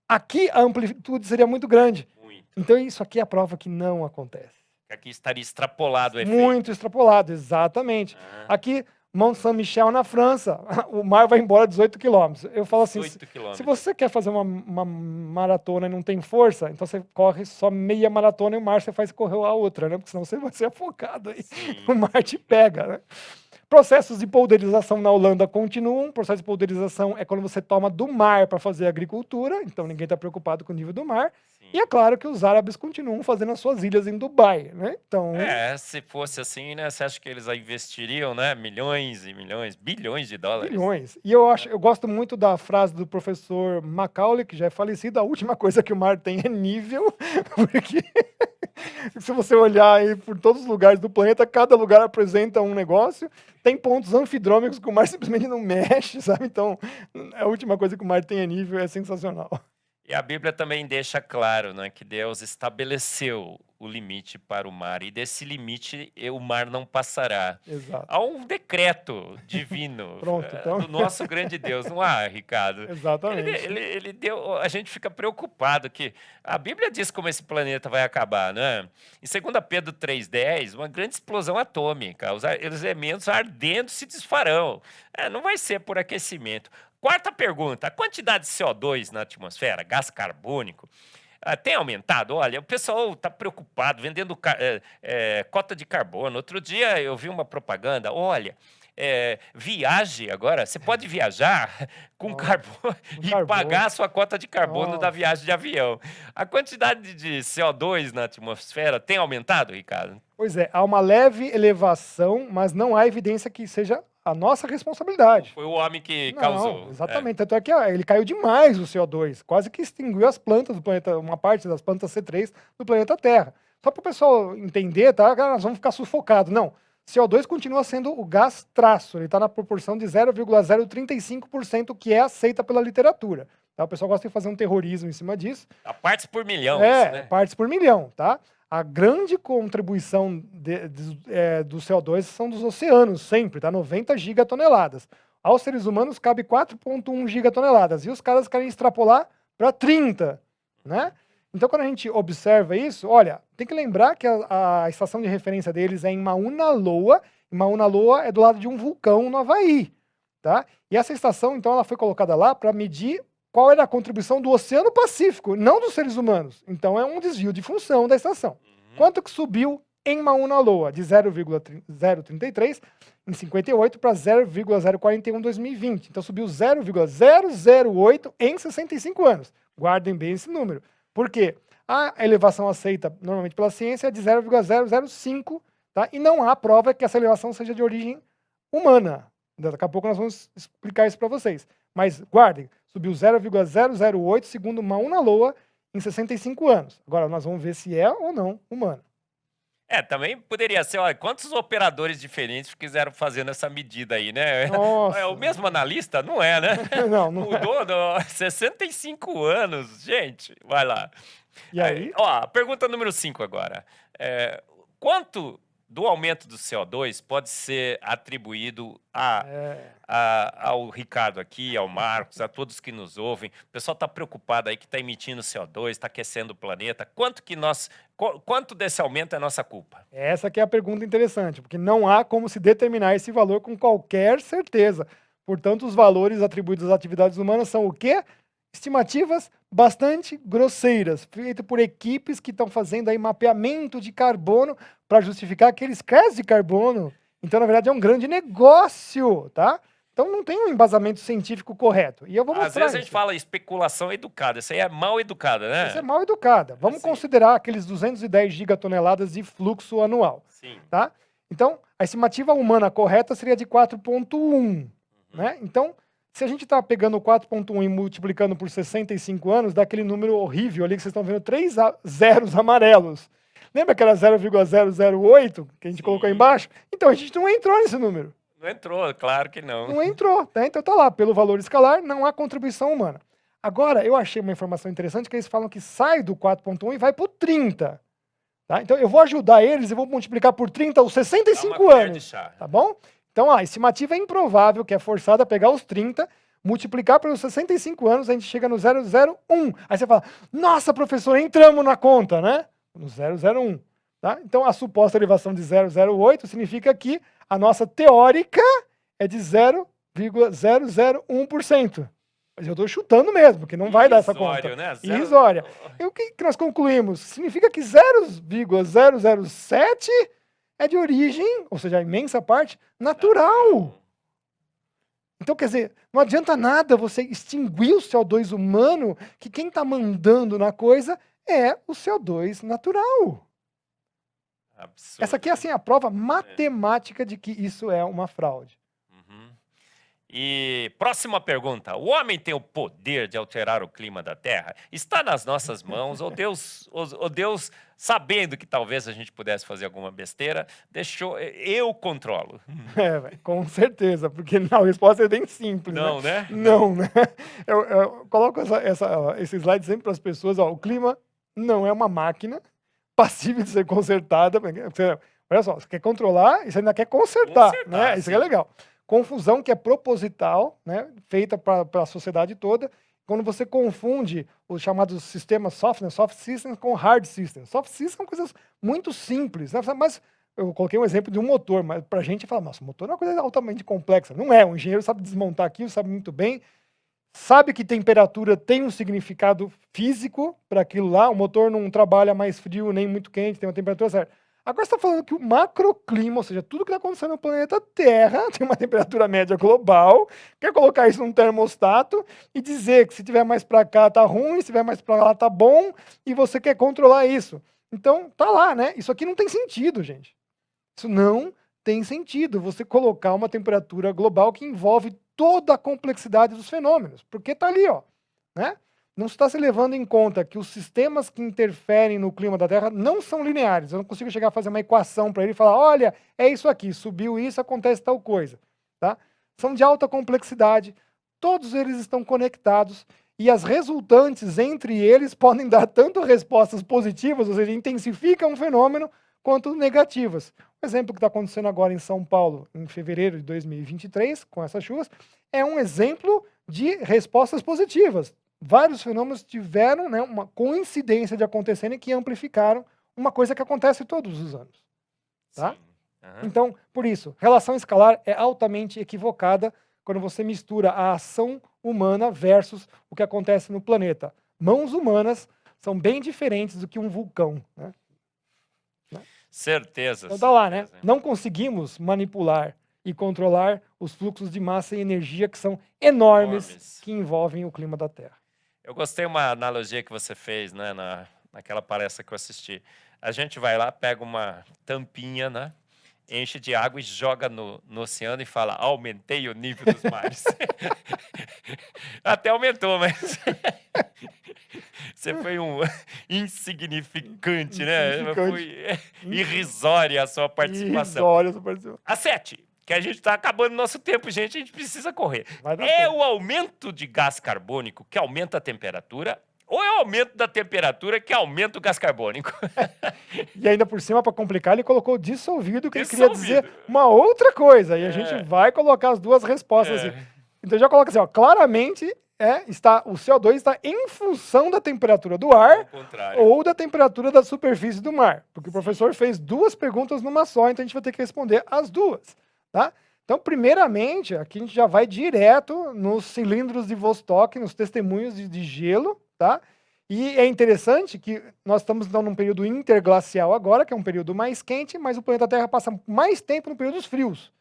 Speaker 2: aqui a amplitude seria muito grande.
Speaker 1: Muito.
Speaker 2: Então isso aqui é a prova que não acontece.
Speaker 1: Aqui estaria extrapolado o efeito.
Speaker 2: Muito extrapolado, exatamente. Aqui, Mont Saint-Michel, na França, o mar vai embora 18 quilômetros. Eu falo assim, se você quer fazer uma maratona e não tem força, então você corre só meia maratona e o mar você faz correr a outra, né? Porque senão você vai ser afogado aí. Sim. O mar te pega, né? Processos de polderização na Holanda continuam. Processo de polderização é quando você toma do mar para fazer agricultura, então ninguém está preocupado com o nível do mar. Sim. E é claro que os árabes continuam fazendo as suas ilhas em Dubai, né? Então,
Speaker 1: se fosse assim, né? Você acha que eles investiriam, né? Milhões e milhões, bilhões de dólares.
Speaker 2: Bilhões. E eu gosto muito da frase do professor Macaulay, que já é falecido: a última coisa que o mar tem é nível, porque se você olhar aí por todos os lugares do planeta, cada lugar apresenta um negócio. Tem pontos anfidrômicos que o mar simplesmente não mexe, sabe? Então, a última coisa que o mar tem é nível, é sensacional.
Speaker 1: E a Bíblia também deixa claro, né, que Deus estabeleceu o limite para o mar, e desse limite o mar não passará.
Speaker 2: Exato.
Speaker 1: Há um decreto divino
Speaker 2: Pronto, então.
Speaker 1: do nosso grande Deus, não há, Ricardo?
Speaker 2: Exatamente.
Speaker 1: Ele deu, a gente fica preocupado que a Bíblia diz como esse planeta vai acabar, né? Em 2 Pedro 3,10, uma grande explosão atômica, os elementos ardendo se desfarão. Não vai ser por aquecimento. Quarta pergunta: a quantidade de CO2 na atmosfera, gás carbônico, tem aumentado? Olha, o pessoal está preocupado, vendendo cota de carbono. Outro dia eu vi uma propaganda, olha, viaje agora, você pode viajar com carbono e pagar a sua cota de carbono da viagem de avião. A quantidade de CO2 na atmosfera tem aumentado, Ricardo?
Speaker 2: Pois é, há uma leve elevação, mas não há evidência que seja a nossa responsabilidade.
Speaker 1: Foi o homem que causou.
Speaker 2: Exatamente. Tanto é que ele caiu demais o CO2, quase que extinguiu as plantas do planeta, uma parte das plantas C3 do planeta Terra. Só para o pessoal entender, tá? Nós vamos ficar sufocados. Não. CO2 continua sendo o gás traço, ele está na proporção de 0,035%, que é aceita pela literatura. Tá? O pessoal gosta de fazer um terrorismo em cima disso.
Speaker 1: A partes por milhão. Né?
Speaker 2: Partes por milhão, tá? A grande contribuição do CO2 são dos oceanos, sempre, tá? 90 gigatoneladas. Aos seres humanos cabe 4,1 gigatoneladas. E os caras querem extrapolar para 30, né? Então, quando a gente observa isso, olha, tem que lembrar que a estação de referência deles é em Mauna Loa. E Mauna Loa é do lado de um vulcão no Havaí, tá? E essa estação, então, ela foi colocada lá para medir qual era a contribuição do Oceano Pacífico, não dos seres humanos. Então, é um desvio de função da estação. Quanto que subiu em Mauna Loa? De 0,033 em 58 para 0,041 em 2020. Então, subiu 0,008 em 65 anos. Guardem bem esse número. Por quê? A elevação aceita normalmente pela ciência é de 0,005, tá? E não há prova que essa elevação seja de origem humana. Daqui a pouco nós vamos explicar isso para vocês. Mas guardem, subiu 0,008 segundo Mauna Loa em 65 anos. Agora nós vamos ver se é ou não humana.
Speaker 1: Também poderia ser, olha, quantos operadores diferentes quiseram fazendo essa medida aí, né?
Speaker 2: Nossa.
Speaker 1: É o mesmo analista? Não é, né?
Speaker 2: Não
Speaker 1: Mudou, 65 anos, gente, vai lá.
Speaker 2: E aí?
Speaker 1: Pergunta número 5 agora. Quanto do aumento do CO2 pode ser atribuído ao Ricardo aqui, ao Marcos, a todos que nos ouvem? O pessoal está preocupado aí que está emitindo CO2, está aquecendo o planeta. Quanto que nós Quanto desse aumento é nossa culpa?
Speaker 2: Essa que é a pergunta interessante, porque não há como se determinar esse valor com qualquer certeza. Portanto, os valores atribuídos às atividades humanas são o quê? Estimativas bastante grosseiras, feitas por equipes que estão fazendo aí mapeamento de carbono para justificar aqueles créditos de carbono. Então, na verdade, é um grande negócio, tá? Então, não tem um embasamento científico correto. E eu vou mostrar
Speaker 1: Às vezes a gente
Speaker 2: isso.
Speaker 1: fala especulação educada. Isso aí é mal educada, né?
Speaker 2: Isso é mal educada. Vamos
Speaker 1: Assim.
Speaker 2: considerar aqueles 210 gigatoneladas de fluxo anual.
Speaker 1: Sim.
Speaker 2: Tá? Então, a estimativa humana correta seria de 4,1. Né? Então, se a gente está pegando 4,1 e multiplicando por 65 anos, dá aquele número horrível ali que vocês estão vendo, 3 zeros amarelos. Lembra que era 0,008 que a gente colocou aí embaixo? Então, a gente não entrou nesse número.
Speaker 1: Não entrou, claro que não.
Speaker 2: Não entrou, né? Então tá lá, pelo valor escalar, não há contribuição humana. Agora, eu achei uma informação interessante que eles falam que sai do 4,1 e vai para o 30. Tá? Então eu vou ajudar eles e vou multiplicar por 30 os 65 anos. Tá bom? Então a estimativa é improvável, que é forçada a pegar os 30, multiplicar pelos 65 anos, a gente chega no 001. Aí você fala, nossa, professor, entramos na conta, né? No 001. Tá? Então a suposta elevação de 0,08 significa que a nossa teórica é de 0,001%. Mas eu estou chutando mesmo, porque não vai dar essa conta.
Speaker 1: Né?
Speaker 2: Irrisória. E o que nós concluímos? Significa que 0,007 é de origem, ou seja, a imensa parte, natural. Então, quer dizer, não adianta nada você extinguir o CO2 humano, que quem está mandando na coisa é o CO2 natural.
Speaker 1: Absurdo.
Speaker 2: Essa aqui é assim, a prova matemática de que isso é uma fraude.
Speaker 1: E próxima pergunta. O homem tem o poder de alterar o clima da Terra? Está nas nossas mãos? Ou Deus, sabendo que talvez a gente pudesse fazer alguma besteira, deixou... Eu controlo.
Speaker 2: Com certeza, porque a resposta é bem simples.
Speaker 1: Não, né?
Speaker 2: Não, né? Eu coloco esse slide sempre para as pessoas. Ó, o clima não é uma máquina passível de ser consertada. Olha só, você quer controlar e você ainda quer consertar, né? Isso que é legal. Confusão que é proposital, né, feita para a sociedade toda, quando você confunde os chamados sistemas soft systems com hard systems. Soft systems são coisas muito simples, né? Mas eu coloquei um exemplo de um motor, mas para a gente fala, nossa, o motor é uma coisa altamente complexa. Não é, o engenheiro sabe desmontar aquilo, sabe muito bem, sabe que temperatura tem um significado físico para aquilo lá, o motor não trabalha mais frio nem muito quente, tem uma temperatura certa. Agora você está falando que o macroclima, ou seja, tudo que está acontecendo no planeta Terra, tem uma temperatura média global, quer colocar isso num termostato e dizer que se tiver mais para cá tá ruim, se tiver mais para lá tá bom, e você quer controlar isso. Então, tá lá, né? Isso aqui não tem sentido, gente. Isso não tem sentido, você colocar uma temperatura global que envolve toda a complexidade dos fenômenos, porque tá ali, ó, né? Não está se levando em conta que os sistemas que interferem no clima da Terra não são lineares. Eu não consigo chegar a fazer uma equação para ele e falar, olha, é isso aqui, subiu isso, acontece tal coisa. Tá? São de alta complexidade, todos eles estão conectados e as resultantes entre eles podem dar tanto respostas positivas, ou seja, intensificam um fenômeno, quanto negativas. O exemplo que está acontecendo agora em São Paulo, em fevereiro de 2023, com essas chuvas, é um exemplo de respostas positivas. Vários fenômenos tiveram, né, uma coincidência de acontecerem que amplificaram uma coisa que acontece todos os anos. Tá? Então, por isso, relação escalar é altamente equivocada quando você mistura a ação humana versus o que acontece no planeta. Mãos humanas são bem diferentes do que um vulcão. Né?
Speaker 1: Certeza.
Speaker 2: Então tá lá, né? Não conseguimos manipular e controlar os fluxos de massa e energia que são enormes. Que envolvem o clima da Terra.
Speaker 1: Eu gostei uma analogia que você fez, né, naquela palestra que eu assisti. A gente vai lá, pega uma tampinha, né, enche de água e joga no oceano e fala, aumentei o nível dos mares. Até aumentou, mas você foi um insignificante, né? Foi irrisória a sua participação.
Speaker 2: Irrisória a sua participação.
Speaker 1: A 7. Que a gente está acabando nosso tempo, gente, a gente precisa correr. É o aumento de gás carbônico que aumenta a temperatura ou é o aumento da temperatura que aumenta o gás carbônico?
Speaker 2: E ainda por cima, para complicar, ele colocou dissolvido, que ele queria dizer uma outra coisa. E a gente vai colocar as duas respostas. Assim. Então já coloca assim, ó, claramente o CO2 está em função da temperatura do ar
Speaker 1: Ao contrário.
Speaker 2: ou da temperatura da superfície do mar. Porque o professor fez 2 perguntas numa só, então a gente vai ter que responder as 2, tá? Então, primeiramente, aqui a gente já vai direto nos cilindros de Vostok, nos testemunhos de gelo, tá? E é interessante que nós estamos então num período interglacial agora, que é um período mais quente, mas o planeta Terra passa mais tempo no período frios.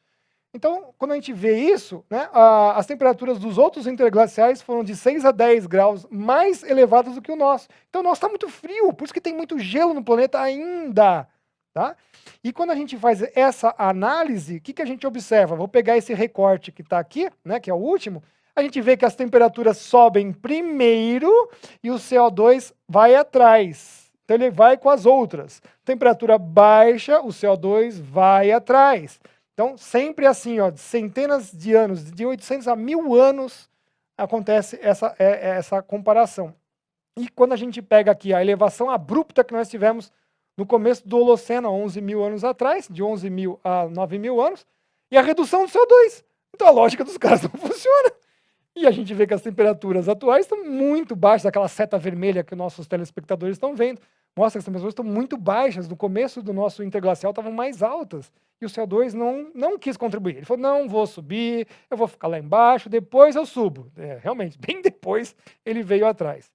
Speaker 2: Então, quando a gente vê isso, né, as temperaturas dos outros interglaciais foram de 6 a 10 graus mais elevadas do que o nosso. Então, o nosso está muito frio, por isso que tem muito gelo no planeta ainda, tá? E quando a gente faz essa análise, o que a gente observa? Vou pegar esse recorte que está aqui, né, que é o último, a gente vê que as temperaturas sobem primeiro e o CO2 vai atrás. Então ele vai com as outras. Temperatura baixa, o CO2 vai atrás. Então sempre assim, ó, de centenas de anos, de 800 a 1000 anos, acontece essa comparação. E quando a gente pega aqui a elevação abrupta que nós tivemos no começo do Holoceno, há 11 mil anos atrás, de 11 mil a 9 mil anos, e a redução do CO2. Então a lógica dos caras não funciona. E a gente vê que as temperaturas atuais estão muito baixas, aquela seta vermelha que nossos telespectadores estão vendo, mostra que as temperaturas estão muito baixas. No começo do nosso interglacial estavam mais altas. E o CO2 não quis contribuir. Ele falou, não vou subir, eu vou ficar lá embaixo, depois eu subo. Realmente, bem depois ele veio atrás.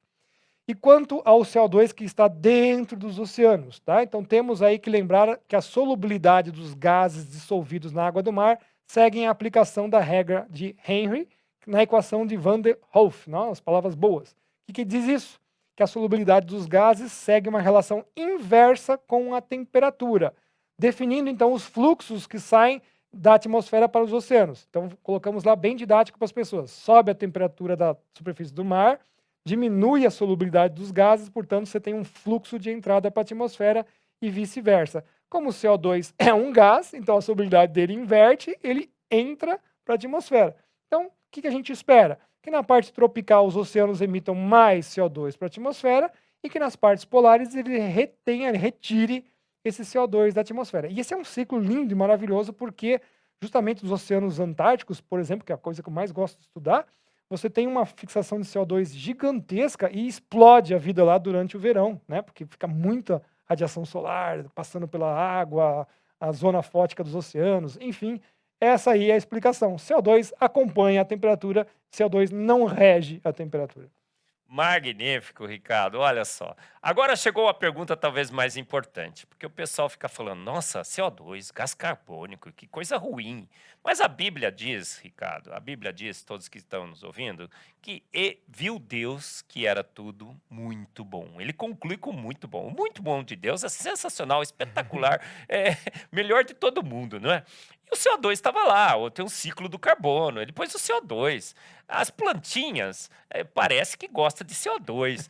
Speaker 2: E quanto ao CO2 que está dentro dos oceanos, tá? Então temos aí que lembrar que a solubilidade dos gases dissolvidos na água do mar seguem a aplicação da regra de Henry, na equação de Van der Hoef, não? As palavras boas. O que diz isso? Que a solubilidade dos gases segue uma relação inversa com a temperatura, definindo então os fluxos que saem da atmosfera para os oceanos. Então colocamos lá bem didático para as pessoas. Sobe a temperatura da superfície do mar, diminui a solubilidade dos gases, portanto você tem um fluxo de entrada para a atmosfera e vice-versa. Como o CO2 é um gás, então a solubilidade dele inverte, ele entra para a atmosfera. Então, o que a gente espera? Que na parte tropical os oceanos emitam mais CO2 para a atmosfera e que nas partes polares ele retire esse CO2 da atmosfera. E esse é um ciclo lindo e maravilhoso porque justamente os oceanos antárticos, por exemplo, que é a coisa que eu mais gosto de estudar, você tem uma fixação de CO2 gigantesca e explode a vida lá durante o verão, né? Porque fica muita radiação solar passando pela água, a zona fótica dos oceanos, enfim. Essa aí é a explicação. CO2 acompanha a temperatura, CO2 não rege a temperatura.
Speaker 1: Magnífico, Ricardo. Olha só. Agora chegou a pergunta talvez mais importante, porque o pessoal fica falando, nossa, CO2, gás carbônico, que coisa ruim. Mas a Bíblia diz, Ricardo, a Bíblia diz, todos que estão nos ouvindo, que viu Deus que era tudo muito bom. Ele conclui com muito bom. O muito bom de Deus é sensacional, espetacular, melhor de todo mundo, não é? E o CO2 estava lá, tem um ciclo do carbono, ele pôs o CO2. As plantinhas parece que gostam de CO2.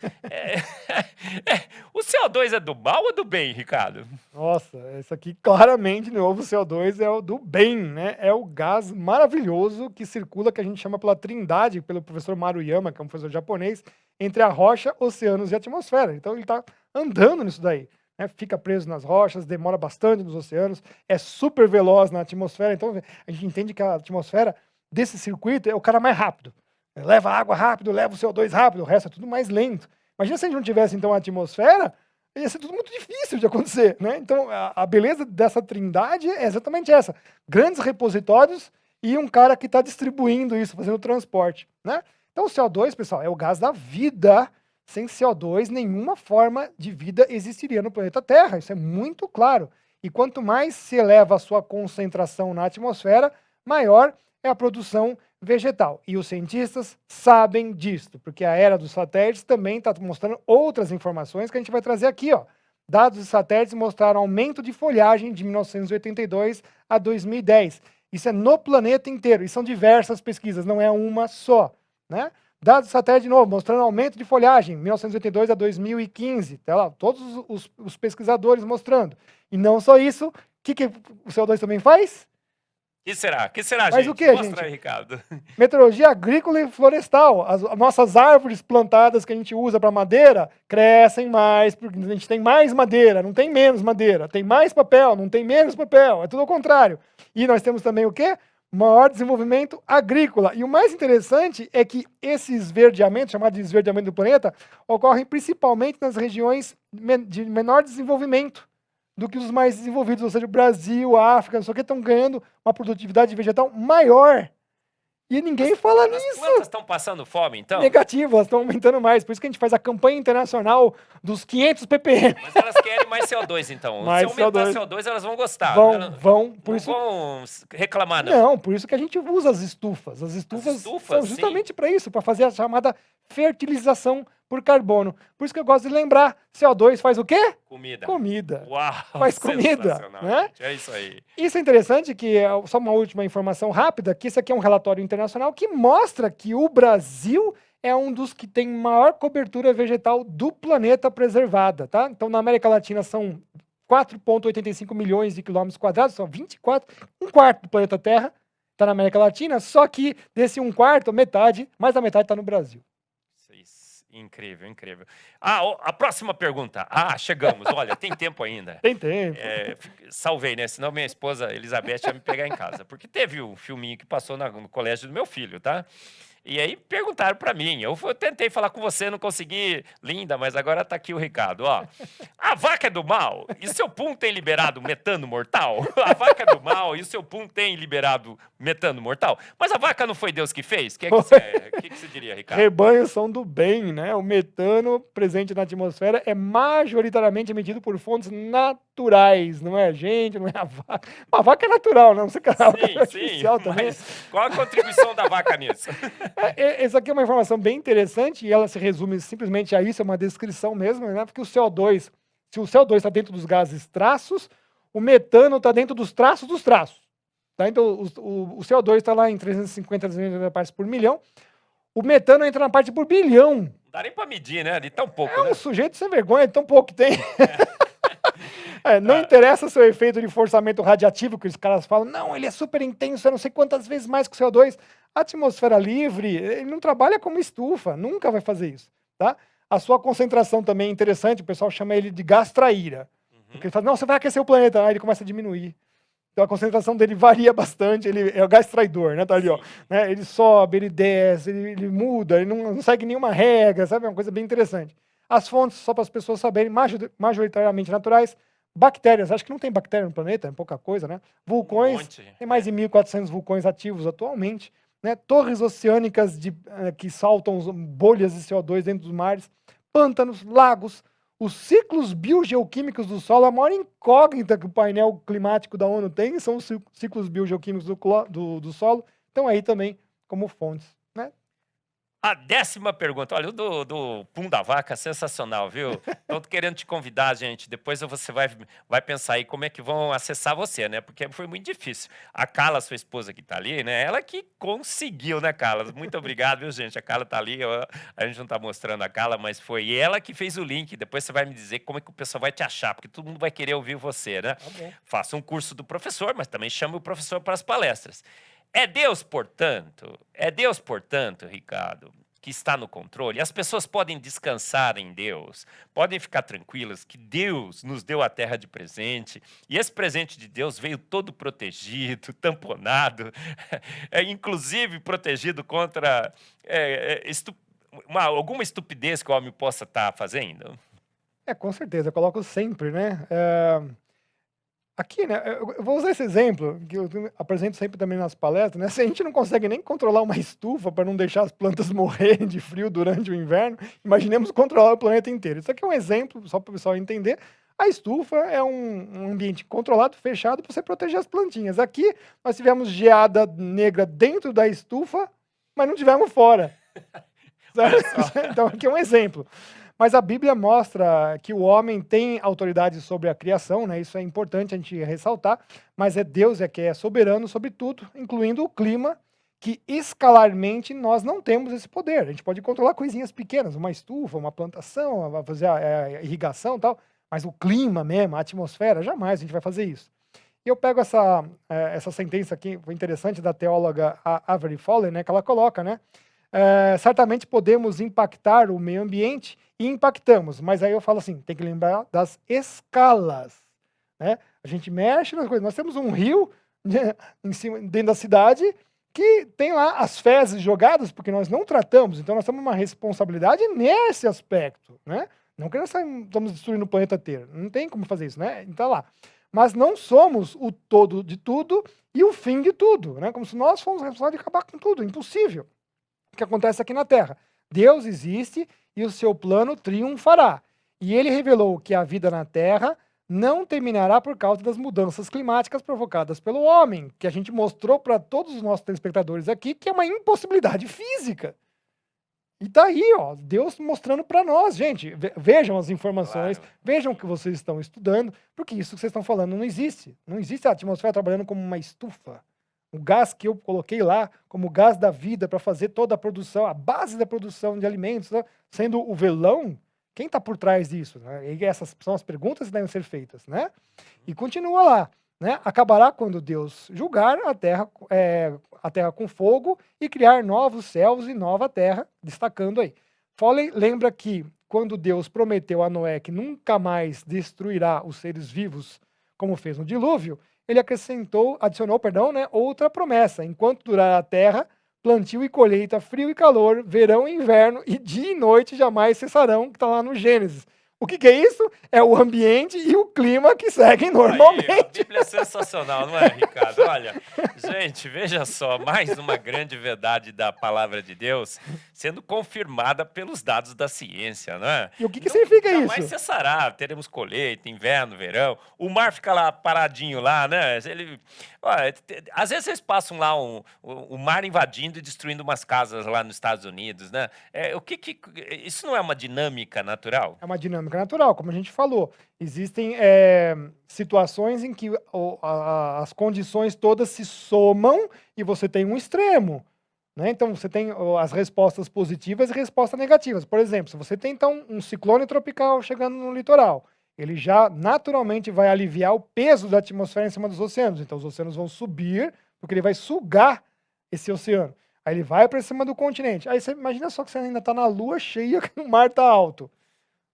Speaker 1: O CO2 é do mal ou do bem, Ricardo?
Speaker 2: Nossa, esse aqui claramente, de novo, o CO2 é o do bem, né? É o gás maravilhoso que circula, que a gente chama pela trindade, pelo professor Maruyama, que é um professor japonês, entre a rocha, oceanos e atmosfera. Então ele está andando nisso daí. Né? Fica preso nas rochas, demora bastante nos oceanos, é super veloz na atmosfera. Então a gente entende que a atmosfera desse circuito é o cara mais rápido. Leva água rápido, leva o CO2 rápido, o resto é tudo mais lento. Imagina se a gente não tivesse, então, a atmosfera, ia ser tudo muito difícil de acontecer, né? Então, a beleza dessa trindade é exatamente essa. Grandes repositórios e um cara que está distribuindo isso, fazendo o transporte, né? Então, o CO2, pessoal, é o gás da vida. Sem CO2, nenhuma forma de vida existiria no planeta Terra. Isso é muito claro. E quanto mais se eleva a sua concentração na atmosfera, maior é a produção vegetal. E os cientistas sabem disso, porque a era dos satélites também está mostrando outras informações que a gente vai trazer aqui, ó. Dados de satélites mostraram aumento de folhagem de 1982 a 2010. Isso é no planeta inteiro, e são diversas pesquisas, não é uma só, né? Dados de satélite, de novo, mostrando aumento de folhagem, 1982 a 2015. Tá lá, todos os pesquisadores mostrando. E não só isso, o que o CO2 também faz?
Speaker 1: Que será? Que será,
Speaker 2: Faz
Speaker 1: gente?
Speaker 2: o quê,
Speaker 1: Mostra
Speaker 2: gente?
Speaker 1: aí, Ricardo.
Speaker 2: Meteorologia agrícola e florestal. As nossas árvores plantadas que a gente usa para madeira crescem mais, porque a gente tem mais madeira, não tem menos madeira. Tem mais papel, não tem menos papel. É tudo ao contrário. E nós temos também o quê? maior desenvolvimento agrícola. E o mais interessante é que esse esverdeamento, chamado de esverdeamento do planeta, ocorre principalmente nas regiões de menor desenvolvimento do que os mais desenvolvidos, ou seja, o Brasil, a África, não sei o que, estão ganhando uma produtividade vegetal maior. E ninguém fala nisso.
Speaker 1: As plantas estão passando fome, então?
Speaker 2: Negativo, elas estão aumentando mais. Por isso que a gente faz a campanha internacional dos 500 ppm.
Speaker 1: Mas elas querem mais CO2, então.
Speaker 2: Mais
Speaker 1: Se aumentar
Speaker 2: CO2.
Speaker 1: CO2, elas vão gostar.
Speaker 2: Vão. Por
Speaker 1: Não
Speaker 2: isso,
Speaker 1: vão reclamar, não.
Speaker 2: não, por isso que a gente usa as estufas. As estufas são justamente para isso, para fazer a chamada fertilização por carbono. Por isso que eu gosto de lembrar, CO2 faz o quê? Comida.
Speaker 1: Uau,
Speaker 2: faz comida, né?
Speaker 1: Gente, é isso aí.
Speaker 2: Isso é interessante, que só uma última informação rápida, que esse aqui é um relatório internacional que mostra que o Brasil é um dos que tem maior cobertura vegetal do planeta preservada, tá? Então, na América Latina são 4,85 milhões de quilômetros quadrados, são 24, um quarto do planeta Terra está na América Latina, só que desse um quarto, mais da metade está no Brasil.
Speaker 1: Incrível, incrível. A próxima pergunta. Chegamos. Olha, tem tempo ainda.
Speaker 2: Tem tempo.
Speaker 1: Salvei, né? Senão minha esposa Elizabeth ia me pegar em casa. Porque teve um filminho que passou no colégio do meu filho, tá? E aí perguntaram para mim. Eu tentei falar com você, não consegui. Linda, mas agora tá aqui o recado, ó. A vaca é do mal e seu pum tem liberado metano mortal? A vaca é do mal e o seu pum tem liberado metano mortal? Mas a vaca não foi Deus que fez? O que você diria, Ricardo?
Speaker 2: Rebanhos são do bem, né? O metano presente na atmosfera é majoritariamente emitido por fontes naturais, não é a gente, não é a vaca. A vaca é natural, não? Você
Speaker 1: sim, também. Mas qual a contribuição da vaca nisso?
Speaker 2: Essa aqui é uma informação bem interessante e ela se resume simplesmente a isso, é uma descrição mesmo, né? Porque se o CO2 está dentro dos gases traços, o metano está dentro dos traços dos traços. Tá? Então, o CO2 está lá em 350, 380 partes por milhão, o metano entra na parte por bilhão.
Speaker 1: Não dá nem para medir, né? De tão pouco,
Speaker 2: né?
Speaker 1: Um
Speaker 2: sujeito sem vergonha, de tão pouco que tem. Não interessa seu efeito de forçamento radiativo, que os caras falam, não, ele é super intenso, é não sei quantas vezes mais que o CO2. A atmosfera livre, ele não trabalha como estufa, nunca vai fazer isso, tá? A sua concentração também é interessante, o pessoal chama ele de gás traíra. Porque ele fala, não, você vai aquecer o planeta, aí ele começa a diminuir. Então a concentração dele varia bastante, ele é o gás traidor, né? Tá ali, ó. Né? Ele sobe, ele desce, ele muda, ele não segue nenhuma regra, sabe? É uma coisa bem interessante. As fontes, só para as pessoas saberem, majoritariamente naturais. Bactérias, acho que não tem bactéria no planeta, é pouca coisa, né? Vulcões, tem mais de 1.400 vulcões ativos atualmente, né? Torres oceânicas que saltam bolhas de CO2 dentro dos mares, pântanos, lagos, os ciclos biogeoquímicos do solo, a maior incógnita que o painel climático da ONU tem são os ciclos biogeoquímicos do solo, então aí também como fontes, né?
Speaker 1: A 10ª pergunta. Olha, o do pum da vaca, sensacional, viu? Estou querendo te convidar, gente. Depois você vai pensar aí como é que vão acessar você, né? Porque foi muito difícil. A Carla, sua esposa que está ali, né? Ela que conseguiu, né, Carla? Muito obrigado, viu, gente? A Carla está ali. A gente não está mostrando a Carla, mas foi ela que fez o link. Depois você vai me dizer como é que o pessoal vai te achar, porque todo mundo vai querer ouvir você, né?
Speaker 2: Tá.
Speaker 1: Faça um curso do professor, mas também chame o professor para as palestras. É Deus, portanto, Ricardo, que está no controle. As pessoas podem descansar em Deus, podem ficar tranquilas que Deus nos deu a terra de presente, e esse presente de Deus veio todo protegido, tamponado, inclusive protegido contra alguma estupidez que o homem possa estar fazendo.
Speaker 2: Com certeza, eu coloco sempre, né? Aqui, né, eu vou usar esse exemplo, que eu apresento sempre também nas palestras, né? Se a gente não consegue nem controlar uma estufa para não deixar as plantas morrerem de frio durante o inverno, imaginemos controlar o planeta inteiro. Isso aqui é um exemplo, só para o pessoal entender. A estufa é um ambiente controlado, fechado, para você proteger as plantinhas. Aqui, nós tivemos geada negra dentro da estufa, mas não tivemos fora. Então, aqui é um exemplo. Mas a Bíblia mostra que o homem tem autoridade sobre a criação, né? Isso é importante a gente ressaltar, mas Deus que é soberano sobre tudo, incluindo o clima, que escalarmente nós não temos esse poder. A gente pode controlar coisinhas pequenas, uma estufa, uma plantação, fazer a irrigação e tal, mas o clima mesmo, a atmosfera, jamais a gente vai fazer isso. E eu pego essa sentença aqui, foi interessante, da teóloga Avery Foley, né? Que ela coloca, né? Certamente podemos impactar o meio ambiente e impactamos, mas aí eu falo assim, tem que lembrar das escalas, né? A gente mexe nas coisas, nós temos um rio em cima, dentro da cidade, que tem lá as fezes jogadas, porque nós não tratamos. Então nós temos uma responsabilidade nesse aspecto, né? Não que nós estamos destruindo o planeta inteiro. Não tem como fazer isso, né? Então lá. Mas não somos o todo de tudo e o fim de tudo, né? Como se nós fôssemos responsáveis de acabar com tudo. Impossível. O que acontece aqui na Terra. Deus existe e o seu plano triunfará. E ele revelou que a vida na Terra não terminará por causa das mudanças climáticas provocadas pelo homem, que a gente mostrou para todos os nossos telespectadores aqui que é uma impossibilidade física. E tá aí, ó, Deus mostrando para nós, gente, vejam as informações,
Speaker 1: Claro.
Speaker 2: vejam o que vocês estão estudando, porque isso que vocês estão falando não existe. Não existe a atmosfera trabalhando como uma estufa. O gás que eu coloquei lá como gás da vida para fazer toda a produção, a base da produção de alimentos, né, sendo o velão, quem está por trás disso? Né? E essas são as perguntas que devem ser feitas, né? E continua lá, né? Acabará quando Deus julgar a terra com fogo e criar novos céus e nova terra, destacando aí. Foley lembra que quando Deus prometeu a Noé que nunca mais destruirá os seres vivos como fez no dilúvio, ele adicionou, né, outra promessa. Enquanto durar a terra, plantio e colheita, frio e calor, verão e inverno, e dia e noite jamais cessarão, que está lá no Gênesis. O que é isso? É o ambiente e o clima que seguem normalmente.
Speaker 1: Aí, a Bíblia é sensacional, não é, Ricardo? Olha, gente, veja só, mais uma grande verdade da palavra de Deus sendo confirmada pelos dados da ciência, não é?
Speaker 2: E o que significa
Speaker 1: Jamais
Speaker 2: isso?
Speaker 1: cessará, teremos colheita, inverno, verão, o mar fica lá paradinho lá, né? Olha, às vezes vocês passam lá o mar invadindo e destruindo umas casas lá nos Estados Unidos, né? Isso não é uma dinâmica natural?
Speaker 2: É uma dinâmica natural, como a gente falou. Existem situações em que as condições todas se somam e você tem um extremo. Né? Então, você tem as respostas positivas e respostas negativas. Por exemplo, se você tem, então, um ciclone tropical chegando no litoral, ele já naturalmente vai aliviar o peso da atmosfera em cima dos oceanos. Então, os oceanos vão subir, porque ele vai sugar esse oceano. Aí ele vai para cima do continente. Aí você imagina só que você ainda está na lua cheia, que o mar está alto.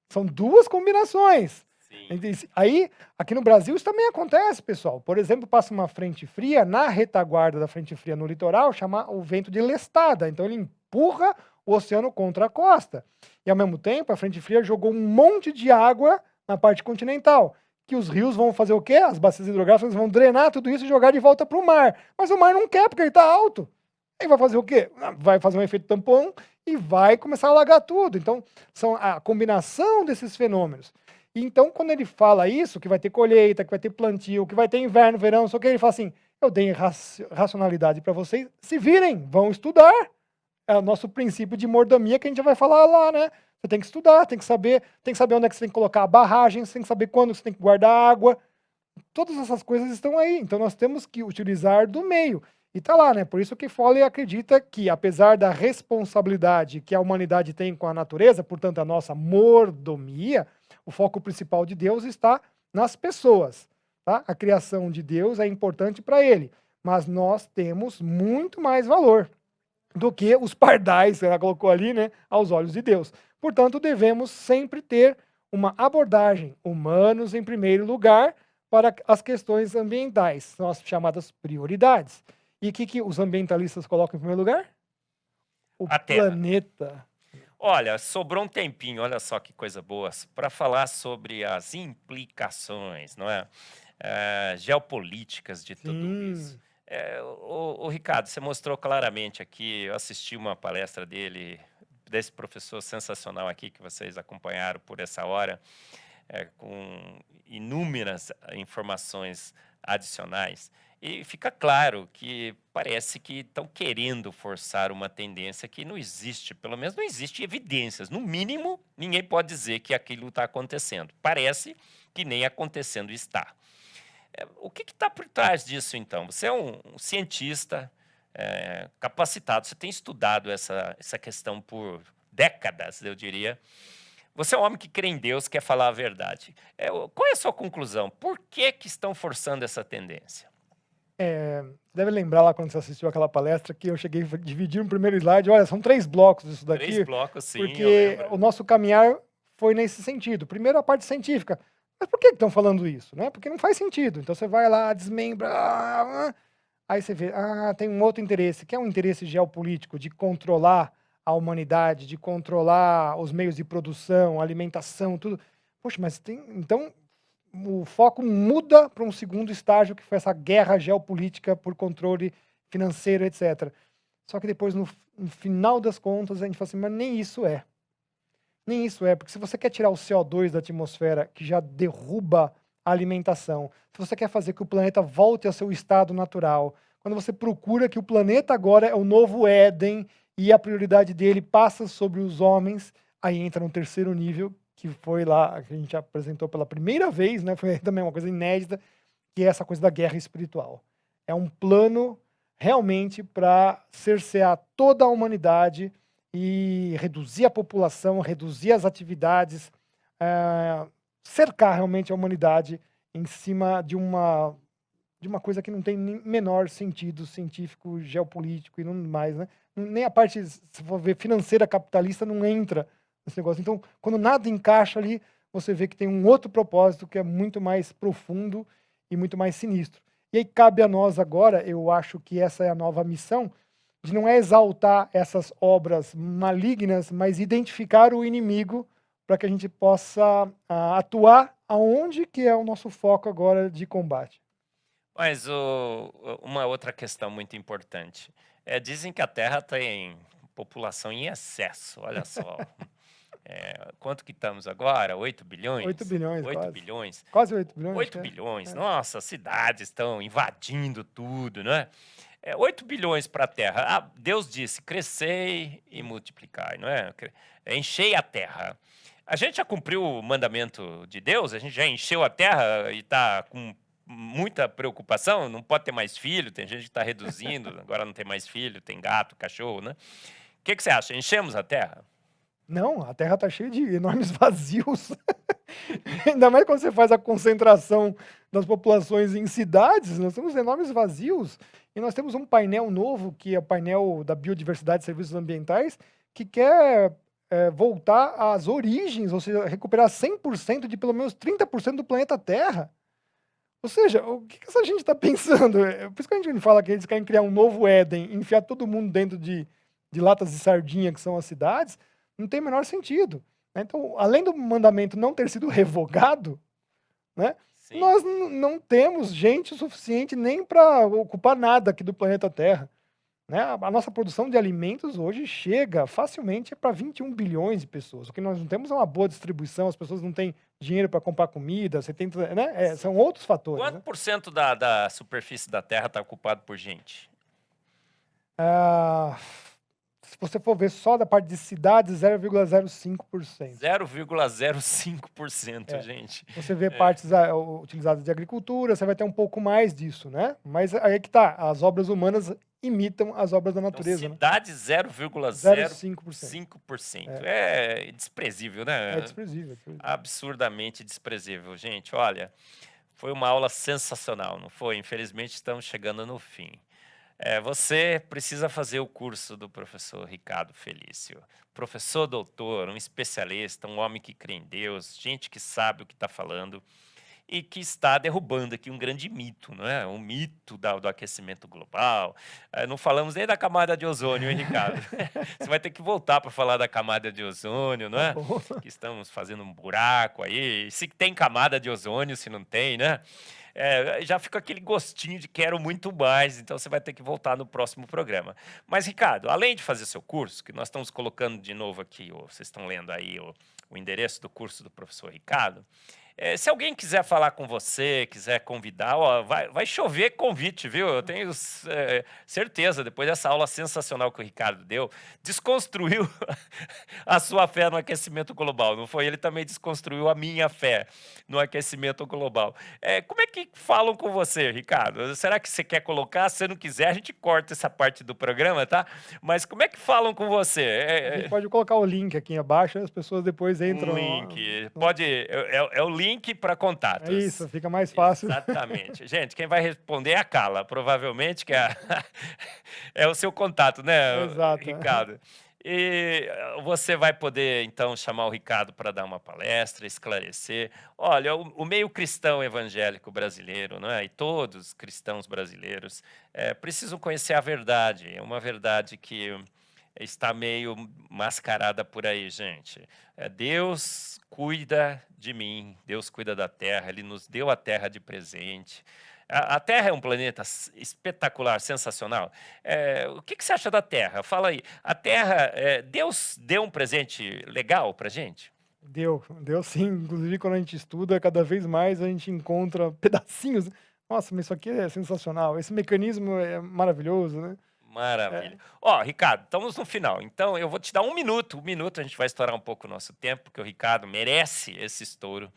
Speaker 2: São duas combinações.
Speaker 1: Sim.
Speaker 2: Aí, aqui no Brasil, isso também acontece, pessoal. Por exemplo, passa uma frente fria, na retaguarda da frente fria no litoral, chama o vento de lestada. Então, ele empurra o oceano contra a costa. E, ao mesmo tempo, a frente fria jogou um monte de água na parte continental. Que os rios vão fazer o quê? As bacias hidrográficas vão drenar tudo isso e jogar de volta para o mar. Mas o mar não quer, porque ele está alto. Aí vai fazer o quê? Vai fazer um efeito tampão e vai começar a alagar tudo. Então, são a combinação desses fenômenos. Então, quando ele fala isso, que vai ter colheita, que vai ter plantio, que vai ter inverno, verão, só que ele fala assim, eu dei racionalidade para vocês, se virem, vão estudar. É o nosso princípio de mordomia que a gente já vai falar lá, né? Você tem que estudar, tem que saber onde é que você tem que colocar a barragem, você tem que saber quando você tem que guardar água. Todas essas coisas estão aí. Então, nós temos que utilizar do meio. E tá lá, né? Por isso que Foley acredita que, apesar da responsabilidade que a humanidade tem com a natureza, portanto, a nossa mordomia, o foco principal de Deus está nas pessoas. Tá? A criação de Deus é importante para ele, mas nós temos muito mais valor do que os pardais, ela colocou ali, né, aos olhos de Deus. Portanto, devemos sempre ter uma abordagem humanos em primeiro lugar para as questões ambientais, são as chamadas prioridades. E o que os ambientalistas colocam em primeiro lugar? O planeta.
Speaker 1: Olha, sobrou um tempinho, olha só que coisa boa, para falar sobre as implicações, não é? Geopolíticas de tudo isso. O Ricardo, você mostrou claramente aqui, eu assisti uma palestra desse professor sensacional aqui, que vocês acompanharam por essa hora, com inúmeras informações adicionais. E fica claro que parece que estão querendo forçar uma tendência que não existe, pelo menos não existe evidências. No mínimo, ninguém pode dizer que aquilo está acontecendo. Parece que nem acontecendo está. O que está por trás disso, então? Você é um cientista capacitado, você tem estudado essa questão por décadas, eu diria. Você é um homem que crê em Deus, quer falar a verdade. Qual é a sua conclusão? Por que estão forçando essa tendência?
Speaker 2: Deve lembrar lá quando você assistiu aquela palestra que eu cheguei a dividir um primeiro slide. Olha, são 3 blocos isso daqui.
Speaker 1: 3 blocos, sim.
Speaker 2: Porque o nosso caminhar foi nesse sentido. Primeiro, a parte científica. Mas por que estão falando isso, né? Porque não faz sentido. Então você vai lá, desmembra, aí você vê, tem um outro interesse, que é um interesse geopolítico de controlar a humanidade, de controlar os meios de produção, alimentação, tudo. Poxa, mas então o foco muda para um segundo estágio, que foi essa guerra geopolítica por controle financeiro, etc. Só que depois, no final das contas, a gente fala assim, mas nem isso é. Nem isso é, porque se você quer tirar o CO2 da atmosfera, que já derruba a alimentação, se você quer fazer que o planeta volte ao seu estado natural, quando você procura que o planeta agora é o novo Éden e a prioridade dele passa sobre os homens, aí entra no terceiro nível, que foi lá, que a gente apresentou pela primeira vez, né? Foi também uma coisa inédita, que é essa coisa da guerra espiritual. É um plano realmente para cercear toda a humanidade e reduzir a população, reduzir as atividades, cercar realmente a humanidade em cima de uma coisa que não tem nem menor sentido científico, geopolítico e não mais, né? Nem a parte, se for ver, financeira capitalista não entra nesse negócio. Então, quando nada encaixa ali, você vê que tem um outro propósito que é muito mais profundo e muito mais sinistro. E aí cabe a nós agora, eu acho que essa é a nova missão, de não é exaltar essas obras malignas, mas identificar o inimigo para que a gente possa atuar aonde que é o nosso foco agora de combate.
Speaker 1: Mas uma outra questão muito importante. Dizem que a Terra tem população em excesso, olha só. Quanto que estamos agora? 8
Speaker 2: 8
Speaker 1: bilhões?
Speaker 2: bilhões,
Speaker 1: 8
Speaker 2: quase.
Speaker 1: bilhões?
Speaker 2: Quase 8 bilhões, acho que
Speaker 1: 8
Speaker 2: é.
Speaker 1: bilhões, nossa, as cidades estão invadindo tudo, né? 8 bilhões para a Terra. Deus disse, crescei e multiplicai, não é? Enchei a Terra. A gente já cumpriu o mandamento de Deus? A gente já encheu a Terra e está com muita preocupação? Não pode ter mais filho, tem gente que está reduzindo, agora não tem mais filho, tem gato, cachorro, né? O que você acha? Enchemos a Terra?
Speaker 2: Não, a Terra está cheia de enormes vazios. Ainda mais quando você faz a concentração das populações em cidades, nós temos enormes vazios. E nós temos um painel novo, que é o painel da Biodiversidade e Serviços Ambientais, que quer voltar às origens, ou seja, recuperar 100% de pelo menos 30% do planeta Terra. Ou seja, o que essa gente está pensando? Por isso que a gente fala que eles querem criar um novo Éden, enfiar todo mundo dentro de latas de sardinha, que são as cidades, não tem o menor sentido. Né? Então, além do mandamento não ter sido revogado, né,
Speaker 1: Sim.
Speaker 2: nós não temos gente o suficiente nem para ocupar nada aqui do planeta Terra. Né? A nossa produção de alimentos hoje chega facilmente para 21 bilhões de pessoas. O que nós não temos é uma boa distribuição, as pessoas não têm dinheiro para comprar comida, você tem, né? São outros fatores.
Speaker 1: Quanto
Speaker 2: Né?
Speaker 1: por cento da superfície da Terra está ocupado por gente?
Speaker 2: Se você for ver só da parte de cidades, 0,05%.
Speaker 1: 0,05%, gente.
Speaker 2: Você vê partes utilizadas de agricultura, você vai ter um pouco mais disso, né? Mas aí é que tá, as obras humanas imitam as obras da natureza.
Speaker 1: Então, cidades, 0,05%. É desprezível, né?
Speaker 2: É desprezível.
Speaker 1: Absurdamente desprezível. Gente, olha, foi uma aula sensacional, não foi? Infelizmente, estamos chegando no fim. Você precisa fazer o curso do professor Ricardo Felício. Professor doutor, um especialista, um homem que crê em Deus, gente que sabe o que está falando e que está derrubando aqui um grande mito, não é? Um mito do aquecimento global. Não falamos nem da camada de ozônio, hein, Ricardo? Você vai ter que voltar para falar da camada de ozônio, não é? Que estamos fazendo um buraco aí. Se tem camada de ozônio, se não tem, né? Já fica aquele gostinho de quero muito mais, então você vai ter que voltar no próximo programa. Mas, Ricardo, além de fazer seu curso, que nós estamos colocando de novo aqui, vocês estão lendo aí o endereço do curso do professor Ricardo, se alguém quiser falar com você, quiser convidar, vai chover convite, viu? Eu tenho certeza, depois dessa aula sensacional que o Ricardo deu, desconstruiu a sua fé no aquecimento global, não foi? Ele também desconstruiu a minha fé no aquecimento global. Como é que falam com você, Ricardo? Será que você quer colocar? Se não quiser, a gente corta essa parte do programa, tá? Mas como é que falam com você?
Speaker 2: A gente pode colocar o link aqui abaixo, as pessoas depois entram.
Speaker 1: Link. Pode. É o link para contatos.
Speaker 2: É isso, fica mais fácil.
Speaker 1: Exatamente. Gente, quem vai responder é a Carla, provavelmente, que é o seu contato, né,
Speaker 2: Exato.
Speaker 1: Ricardo? E você vai poder, então, chamar o Ricardo para dar uma palestra, esclarecer. Olha, o meio cristão evangélico brasileiro, não é? E todos os cristãos brasileiros precisam conhecer a verdade. É uma verdade que está meio mascarada por aí, gente. Deus cuida de mim, Deus cuida da Terra, Ele nos deu a Terra de presente. A Terra é um planeta espetacular, sensacional. O que você acha da Terra? Fala aí. A Terra, Deus deu um presente legal para gente?
Speaker 2: Deu sim. Inclusive, quando a gente estuda, cada vez mais a gente encontra pedacinhos. Nossa, mas isso aqui é sensacional. Esse mecanismo é maravilhoso, né? É,
Speaker 1: Maravilha. Ó, Ricardo, estamos no final. Então, eu vou te dar um minuto. Um minuto, a gente vai estourar um pouco o nosso tempo, porque o Ricardo merece esse estouro.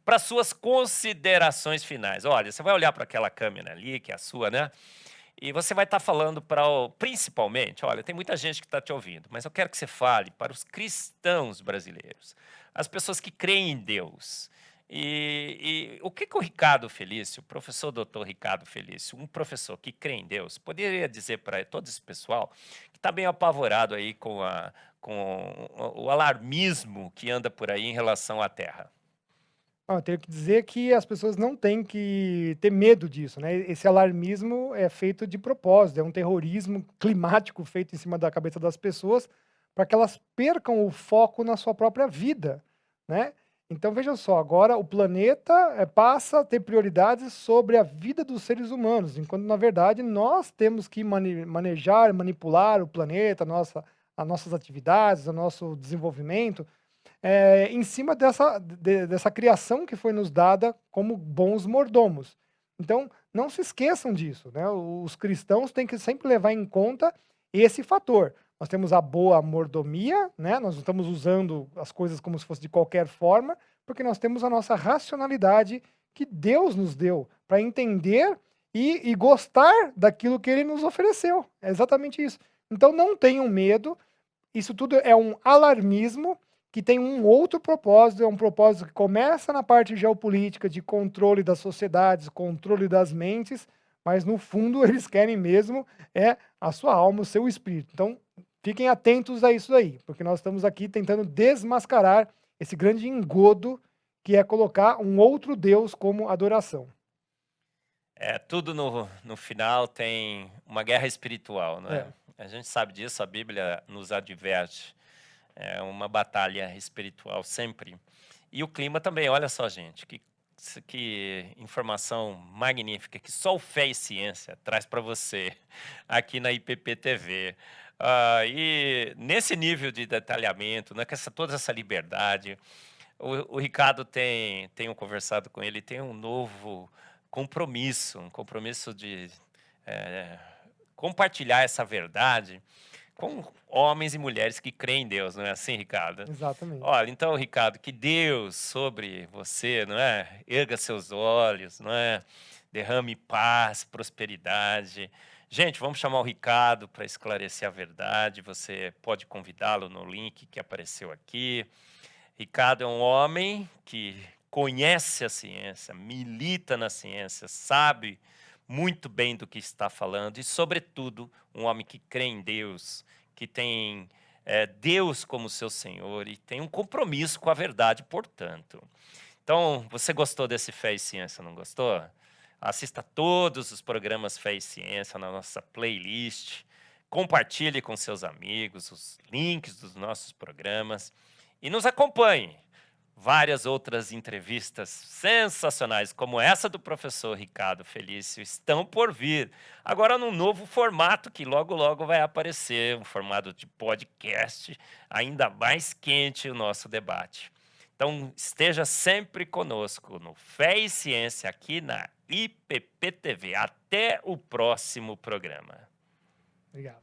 Speaker 1: Para suas considerações finais. Olha, você vai olhar para aquela câmera ali, que é a sua, né? E você vai estar falando para, principalmente, olha, tem muita gente que está te ouvindo, mas eu quero que você fale para os cristãos brasileiros, as pessoas que creem em Deus. E o que o Ricardo Felício, o professor doutor Ricardo Felício, um professor que crê em Deus, poderia dizer para todo esse pessoal que está bem apavorado aí com o alarmismo que anda por aí em relação à Terra?
Speaker 2: eu tenho que dizer que as pessoas não têm que ter medo disso, né? Esse alarmismo é feito de propósito, é um terrorismo climático feito em cima da cabeça das pessoas para que elas percam o foco na sua própria vida, né? Então veja só, agora o planeta passa a ter prioridades sobre a vida dos seres humanos, enquanto na verdade nós temos que manejar, manipular o planeta, as nossas atividades, o nosso desenvolvimento em cima dessa criação que foi nos dada como bons mordomos. Então, não se esqueçam disso, né? Os cristãos têm que sempre levar em conta esse fator. Nós temos a boa mordomia, né? Nós não estamos usando as coisas como se fosse de qualquer forma, porque nós temos a nossa racionalidade que Deus nos deu para entender e gostar daquilo que Ele nos ofereceu. É exatamente isso. Então, não tenham medo. Isso tudo é um alarmismo que tem um outro propósito, é um propósito que começa na parte geopolítica, de controle das sociedades, controle das mentes, mas no fundo eles querem mesmo a sua alma, o seu espírito. Então, fiquem atentos a isso aí, porque nós estamos aqui tentando desmascarar esse grande engodo que é colocar um outro Deus como adoração.
Speaker 1: Tudo no final tem uma guerra espiritual, não é?
Speaker 2: É.
Speaker 1: A gente sabe disso, a Bíblia nos adverte. É uma batalha espiritual sempre. E o clima também, olha só, gente, que informação magnífica que só o Fé e Ciência traz para você aqui na IPP TV. E nesse nível de detalhamento, né, com toda essa liberdade, o Ricardo tenho conversado com ele, tem um novo compromisso, um compromisso de compartilhar essa verdade com homens e mulheres que creem em Deus, não é assim, Ricardo?
Speaker 2: Exatamente.
Speaker 1: Olha, então, Ricardo, que Deus sobre você, não é? Erga seus olhos, não é? Derrame paz, prosperidade. Gente, vamos chamar o Ricardo para esclarecer a verdade. Você pode convidá-lo no link que apareceu aqui. Ricardo é um homem que conhece a ciência, milita na ciência, sabe muito bem do que está falando e, sobretudo, um homem que crê em Deus, que tem Deus como seu Senhor e tem um compromisso com a verdade, portanto. Então, você gostou desse Fé e Ciência, não gostou? Assista todos os programas Fé e Ciência na nossa playlist, compartilhe com seus amigos os links dos nossos programas e nos acompanhe. Várias outras entrevistas sensacionais, como essa do professor Ricardo Felício, estão por vir. Agora num novo formato que logo, logo vai aparecer, um formato de podcast, ainda mais quente o nosso debate. Então, esteja sempre conosco no Fé e Ciência, aqui na IPP TV. Até o próximo programa.
Speaker 2: Obrigado.